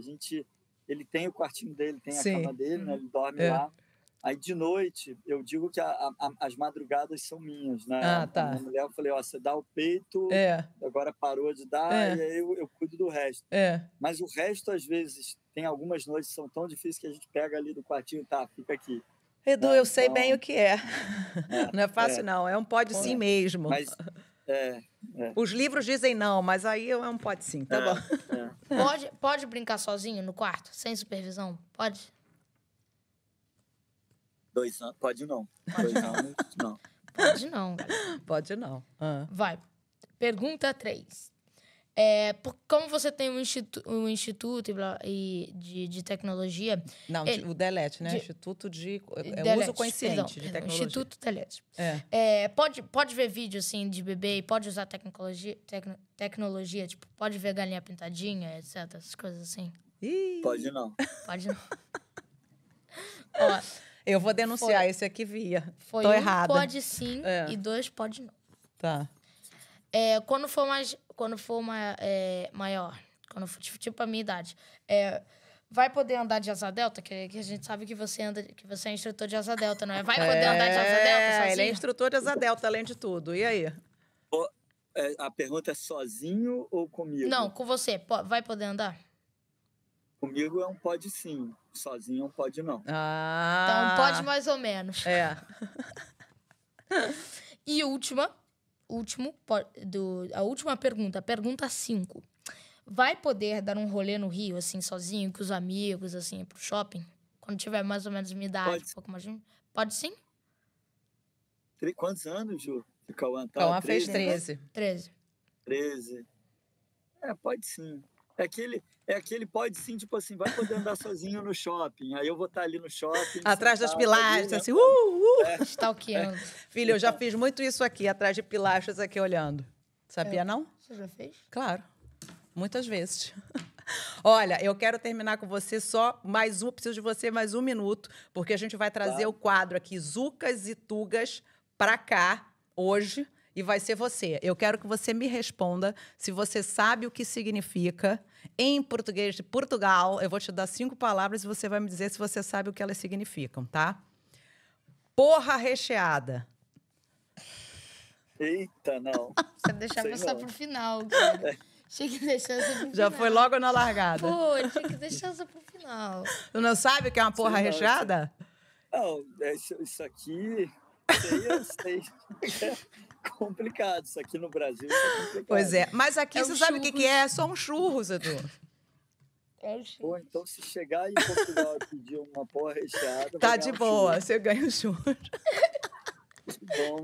Speaker 4: Ele tem o quartinho dele, tem a cama dele, né? Ele dorme lá. Aí, de noite, eu digo que as madrugadas são minhas, né?
Speaker 1: Tá.
Speaker 4: A minha mulher, eu falei, você dá o peito, agora parou de dar, e aí eu cuido do resto. Mas o resto, às vezes, tem algumas noites que são tão difíceis que a gente pega ali do quartinho, fica aqui.
Speaker 1: Edu, eu sei bem o que é. Não é fácil, não. É um pode sim mesmo.
Speaker 4: Mas,
Speaker 1: Os livros dizem não, mas aí é um pode sim, tá bom.
Speaker 2: Pode brincar sozinho no quarto, sem supervisão? Pode?
Speaker 4: 2 anos, pode não. 2 anos, não.
Speaker 2: Pode não, galera.
Speaker 1: Pode não.
Speaker 2: Vai. Pergunta 3. Como você tem um instituto de tecnologia...
Speaker 1: Não, o DELET, né? Instituto de Uso Consciente de Tecnologia.
Speaker 2: Instituto DELET. Pode ver vídeo, assim, de bebê e pode usar tecnologia, tipo, pode ver galinha pintadinha, etc. Essas coisas assim.
Speaker 4: Pode não.
Speaker 2: Pode não. Ó...
Speaker 1: Eu vou denunciar esse aqui
Speaker 2: Foi
Speaker 1: Tô errada.
Speaker 2: Pode sim e 2 pode não.
Speaker 1: Tá.
Speaker 2: Quando for maior, quando for tipo a minha idade, vai poder andar de asa delta? Que a gente sabe que você é instrutor de asa delta, não é? Vai poder andar de asa delta sozinho?
Speaker 1: Ele é instrutor de asa delta, além de tudo. E aí?
Speaker 4: A pergunta é sozinho ou comigo?
Speaker 2: Não, com você. Vai poder andar?
Speaker 4: Comigo é um pode sim, sozinho é um pode não.
Speaker 1: Ah.
Speaker 2: Então pode mais ou menos.
Speaker 1: É.
Speaker 2: E a última pergunta, a pergunta 5. Vai poder dar um rolê no Rio, assim, sozinho, com os amigos, assim, pro shopping? Quando tiver mais ou menos minha idade,
Speaker 4: Pode.
Speaker 2: um pouco mais... Pode sim?
Speaker 4: Quantos anos, Ju? Que Cauã tá?
Speaker 1: Cauã fez
Speaker 4: 13, né?
Speaker 1: 13.
Speaker 2: 13.
Speaker 4: 13. Pode sim. É aquele pode sim, tipo assim, vai poder andar sozinho no shopping. Aí eu vou estar ali no shopping.
Speaker 1: Atrás das
Speaker 4: sentado
Speaker 1: pilastras,
Speaker 4: ali,
Speaker 1: assim,
Speaker 4: né?
Speaker 2: Stalkeando.
Speaker 1: Filho, eu já fiz muito isso aqui, atrás de pilastras aqui olhando. Sabia, não?
Speaker 2: Você já fez?
Speaker 1: Claro. Muitas vezes. Olha, eu quero terminar com você só mais um, preciso de você mais um minuto, porque a gente vai trazer
Speaker 4: Claro.
Speaker 1: o quadro aqui, Zucas e Tugas, pra cá, hoje, e vai ser você. Eu quero que você me responda se você sabe o que significa em português de Portugal. Eu vou te dar 5 palavras e você vai me dizer se você sabe o que elas significam, tá? Porra recheada.
Speaker 4: Eita, não.
Speaker 2: Você deixar
Speaker 4: Sei
Speaker 2: passar
Speaker 4: não.
Speaker 2: pro final, cara. Tinha que deixar essa pro final.
Speaker 1: Já foi logo na largada.
Speaker 2: Pô, tinha que deixar essa pro final.
Speaker 1: Tu não sabe o que é uma porra
Speaker 4: Sei não,
Speaker 1: recheada?
Speaker 4: Não, isso aqui, eu sei. É complicado. Isso aqui no Brasil isso é complicado.
Speaker 1: Pois é. Mas aqui
Speaker 2: É
Speaker 1: você
Speaker 2: um
Speaker 1: sabe o que
Speaker 2: churros.
Speaker 1: que é? É só um churros, Edu.
Speaker 4: Pô, então se chegar em Portugal e pedir uma porra recheada...
Speaker 1: Tá
Speaker 4: vai
Speaker 1: de
Speaker 4: ganhar um
Speaker 1: boa,
Speaker 4: churro.
Speaker 1: você ganha o churros.
Speaker 4: Bom.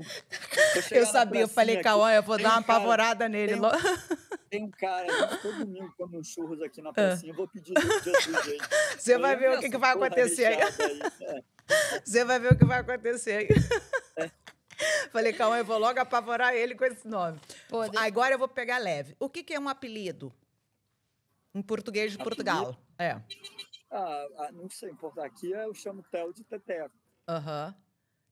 Speaker 4: Vou chegar
Speaker 1: Eu
Speaker 4: na
Speaker 1: sabia, eu falei,
Speaker 4: pracinha
Speaker 1: Cauã, eu vou
Speaker 4: Tem
Speaker 1: dar
Speaker 4: um
Speaker 1: uma
Speaker 4: cara-
Speaker 1: apavorada nele.
Speaker 4: tem- Tem um cara, a gente todo domingo come um churros aqui na pracinha, eu vou pedir Jesus, gente.
Speaker 1: Você vai
Speaker 4: Olha
Speaker 1: ver o
Speaker 4: essa
Speaker 1: que vai
Speaker 4: porra
Speaker 1: acontecer aí.
Speaker 4: recheada aí.
Speaker 1: Você vai ver o que vai acontecer aí. Falei, Cauã, eu vou logo apavorar ele com esse nome.
Speaker 2: Pô, deixa-
Speaker 1: Agora eu vou pegar leve. O que que é um apelido? Em português de Portugal. É.
Speaker 4: Não sei, aqui eu chamo Theo de Teteco.
Speaker 1: Aham.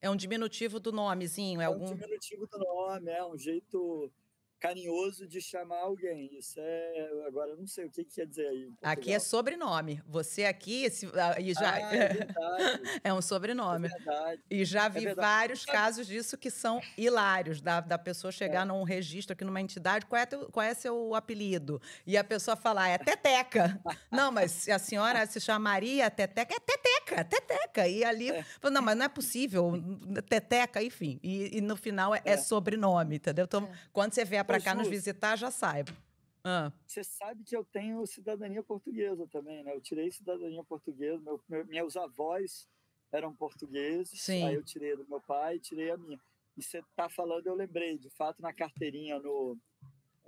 Speaker 1: É um diminutivo do nomezinho, é
Speaker 4: É um
Speaker 1: algum...
Speaker 4: diminutivo do nome, é um jeito carinhoso de chamar alguém. Isso agora eu não sei o que quer dizer aí. em
Speaker 1: Aqui é
Speaker 4: Portugal.
Speaker 1: sobrenome. Você aqui e já
Speaker 4: É verdade.
Speaker 1: é um
Speaker 4: É
Speaker 1: sobrenome.
Speaker 4: verdade.
Speaker 1: E já vi
Speaker 4: verdade.
Speaker 1: vários casos disso que são hilários, da pessoa chegar num registro aqui numa entidade, qual é seu apelido? E a pessoa falar, é Teteca. Não, mas se a senhora se chamaria Teteca, é Teteca, Teteca. E ali, fala, não, mas não é possível, Teteca, enfim. E no final é sobrenome, entendeu? Então, quando você vier pra
Speaker 4: Ô,
Speaker 1: cá nos
Speaker 4: Ju,
Speaker 1: visitar, já saiba. Ah,
Speaker 4: Você sabe que eu tenho cidadania portuguesa também, né? Eu tirei cidadania portuguesa, meus avós eram portugueses,
Speaker 1: Sim.
Speaker 4: aí eu tirei do meu pai e tirei a minha. E você tá falando, eu lembrei, de fato, na carteirinha,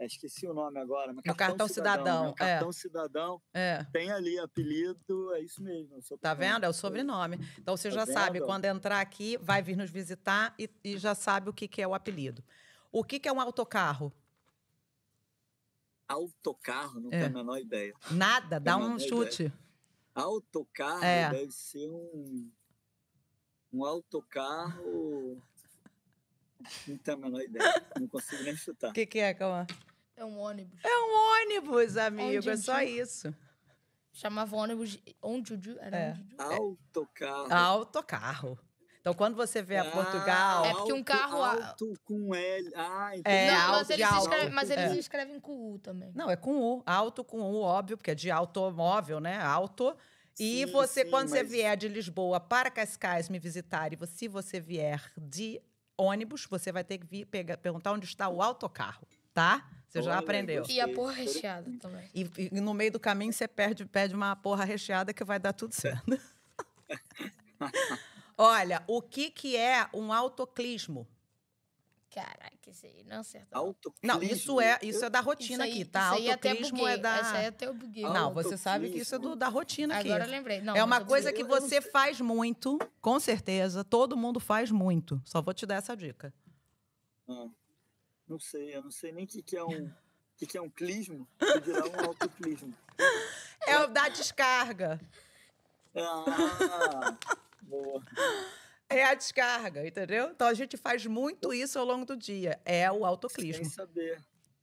Speaker 4: esqueci o nome agora, mas
Speaker 1: No cartão cidadão,
Speaker 4: né? O cartão cidadão
Speaker 1: é.
Speaker 4: tem ali apelido, é isso mesmo. eu sou
Speaker 1: Tá
Speaker 4: português.
Speaker 1: vendo? É o sobrenome. Então você já
Speaker 4: Tá
Speaker 1: sabe,
Speaker 4: vendo?
Speaker 1: quando entrar aqui, vai vir nos visitar e já sabe o que que é o apelido. O que que é um autocarro?
Speaker 4: Autocarro, não tenho a menor ideia.
Speaker 1: Nada, dá
Speaker 4: Não,
Speaker 1: um
Speaker 4: não é
Speaker 1: chute.
Speaker 4: Autocarro
Speaker 1: É.
Speaker 4: deve ser um autocarro. Não tenho a menor ideia. Não consigo nem chutar.
Speaker 1: O que que é, Cauã?
Speaker 2: É um ônibus.
Speaker 1: É um ônibus, amigo,
Speaker 2: Onde
Speaker 1: é só
Speaker 2: eu-
Speaker 1: isso.
Speaker 2: Chamava ônibus de Onjuju. Era
Speaker 1: É.
Speaker 2: Onjuju?
Speaker 4: Autocarro.
Speaker 1: Autocarro. Então, quando você vier a Portugal...
Speaker 2: É porque um carro-
Speaker 4: Alto com L. Entendi.
Speaker 1: É,
Speaker 2: Não,
Speaker 1: alto
Speaker 2: mas
Speaker 1: de
Speaker 2: eles,
Speaker 1: alto.
Speaker 2: escrevem, mas eles
Speaker 1: É.
Speaker 2: escrevem com U também.
Speaker 1: Não, é com U. Alto com U, óbvio, porque é de automóvel, né? Auto. E
Speaker 4: Sim,
Speaker 1: você,
Speaker 4: sim,
Speaker 1: quando você
Speaker 4: mas-
Speaker 1: vier de Lisboa para Cascais me visitar, e se você vier de ônibus, você vai ter que perguntar onde está o autocarro, tá? Você já
Speaker 4: Olha,
Speaker 1: aprendeu.
Speaker 4: gostei.
Speaker 2: E a porra recheada também.
Speaker 1: E no meio do caminho você pede uma porra recheada que vai dar tudo certo. Olha, o que que é um autoclismo?
Speaker 2: Caraca, isso aí não acerta.
Speaker 4: Autoclismo.
Speaker 1: Não, isso é da rotina aqui, tá?
Speaker 2: Isso aí até
Speaker 1: Autoclismo
Speaker 2: buguei.
Speaker 1: é da...
Speaker 2: Essa aí até eu buguei.
Speaker 1: Não, você sabe que isso é
Speaker 4: Autoclismo.
Speaker 1: da rotina aqui.
Speaker 2: Agora eu lembrei. Não,
Speaker 1: É uma
Speaker 2: mas eu
Speaker 1: coisa
Speaker 2: buguei.
Speaker 1: que você faz muito, com certeza. Todo mundo faz muito. Só vou te dar essa dica.
Speaker 4: Não sei, eu não sei nem o que é um. O que é um clismo? Que dirá um autoclismo.
Speaker 1: É o da descarga.
Speaker 4: Boa.
Speaker 1: É a descarga, entendeu? Então a gente faz muito isso ao longo do dia. É o
Speaker 4: Sem
Speaker 1: autoclismo.
Speaker 4: saber.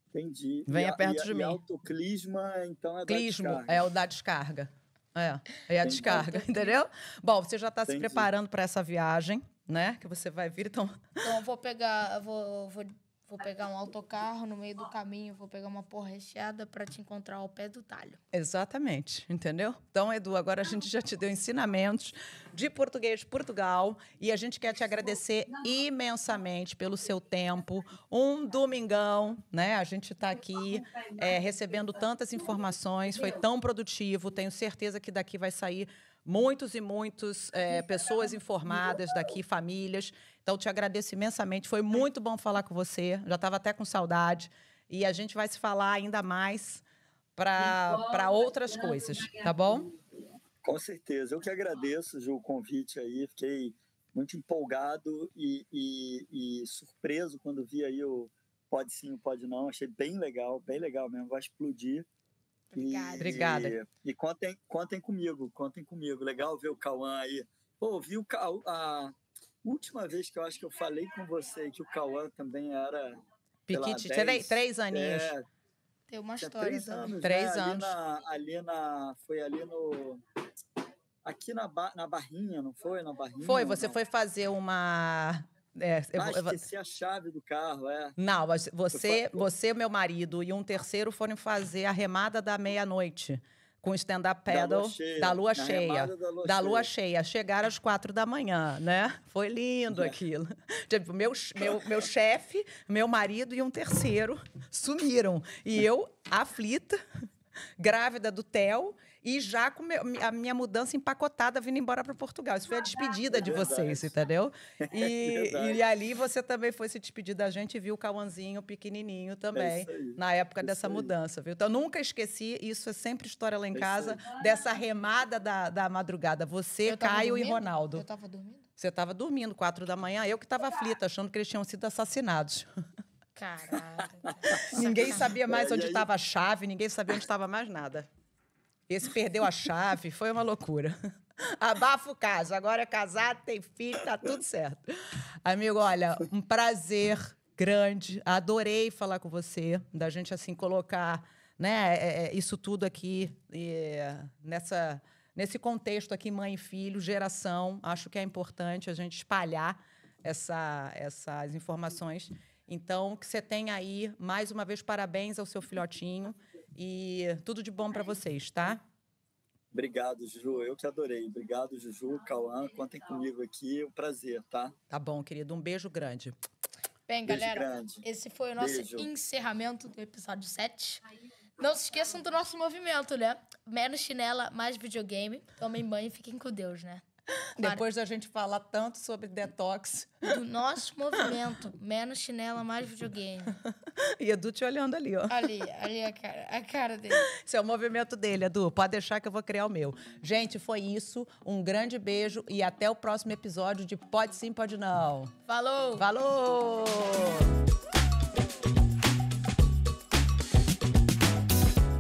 Speaker 4: Entendi.
Speaker 1: Venha perto de mim.
Speaker 4: E autoclisma, então, é da
Speaker 1: Clismo
Speaker 4: descarga.
Speaker 1: é o da descarga. É a
Speaker 4: Entendi.
Speaker 1: descarga, entendeu? Bom, você já está se
Speaker 4: Entendi.
Speaker 1: preparando para essa viagem, né? Que você vai vir, então...
Speaker 2: Então eu vou pegar. Eu vou Vou pegar um autocarro, no meio do caminho vou pegar uma porra recheada pra te encontrar ao pé do talho.
Speaker 1: Exatamente, entendeu? Então, Edu, agora a gente já te deu ensinamentos de português de Portugal e a gente quer te agradecer imensamente pelo seu tempo. Um domingão, né? A gente está aqui recebendo tantas informações, foi tão produtivo, tenho certeza que daqui vai sair muitos e muitos pessoas informadas daqui, famílias. Então, te agradeço imensamente. Foi muito bom falar com você. Já estava até com saudade. E a gente vai se falar ainda mais para outras coisas, tá bom?
Speaker 4: Com certeza. Eu que agradeço, Ju, o convite aí. Fiquei muito empolgado e surpreso quando vi aí o Pode Sim, Pode Não. Achei bem legal mesmo. Vai explodir.
Speaker 1: Obrigada.
Speaker 4: E contem comigo. Legal ver o Cauã aí. Pô, vi a última vez que eu acho que eu falei com você que o Cauã também era...
Speaker 1: Piquite,
Speaker 4: 10,
Speaker 1: 3 aninhos.
Speaker 2: Tem uma
Speaker 4: tinha
Speaker 2: história
Speaker 4: 3
Speaker 2: também.
Speaker 4: anos,
Speaker 1: 3
Speaker 4: né?
Speaker 1: anos.
Speaker 4: Foi ali no... Aqui na Barrinha, não foi? Na Barrinha?
Speaker 1: Foi, você foi fazer uma...
Speaker 4: esqueci a chave do carro,
Speaker 1: Não, mas você, meu marido e um terceiro foram fazer a remada da meia-noite com stand-up paddle da lua cheia. Da lua cheia. Chegaram às 4 da manhã, né? Foi lindo aquilo. Tipo, meu chefe, meu marido e um terceiro sumiram. E eu, aflita, grávida do Theo e já com a minha mudança empacotada vindo embora para Portugal. Isso foi a despedida de vocês, entendeu? E ali você também foi se despedir da gente e viu o Cauãzinho pequenininho também, na época dessa mudança, viu? Então, nunca esqueci, isso é sempre história lá em casa, dessa remada da madrugada. Você, Caio e Ronaldo.
Speaker 2: Eu tava dormindo?
Speaker 1: Você estava dormindo, 4 da manhã, eu que estava aflita, achando que eles tinham sido assassinados.
Speaker 2: Caralho.
Speaker 1: Ninguém sabia mais onde estava a chave, ninguém sabia onde estava mais nada. Esse perdeu a chave, foi uma loucura. Abafa o caso, agora é casado, tem filho, tá tudo certo. Amigo, olha, um prazer grande, adorei falar com você, da gente assim colocar, né, isso tudo aqui nesse contexto aqui, mãe e filho, geração, acho que é importante a gente espalhar essas informações. Então, que você tenha aí, mais uma vez, parabéns ao seu filhotinho e tudo de bom para vocês, tá?
Speaker 4: Obrigado, Juju. Eu que adorei. Obrigado, Juju, Cauã. Contem comigo aqui. Um prazer, tá?
Speaker 1: Tá bom, querido. Um beijo grande.
Speaker 2: Bem,
Speaker 4: Beijo
Speaker 2: galera,
Speaker 4: grande.
Speaker 2: esse foi o nosso encerramento do episódio 7. Não se esqueçam do nosso movimento, né? Menos chinela, mais videogame. Tomem banho e fiquem com Deus, né?
Speaker 1: Depois da gente falar tanto sobre detox.
Speaker 2: Do nosso movimento. Menos chinela, mais videogame.
Speaker 1: E Edu te olhando ali, ó.
Speaker 2: Ali a cara dele.
Speaker 1: Esse é o movimento dele, Edu. Pode deixar que eu vou criar o meu. Gente, foi isso. Um grande beijo e até o próximo episódio de Pode Sim, Pode Não.
Speaker 2: Falou!
Speaker 1: Falou!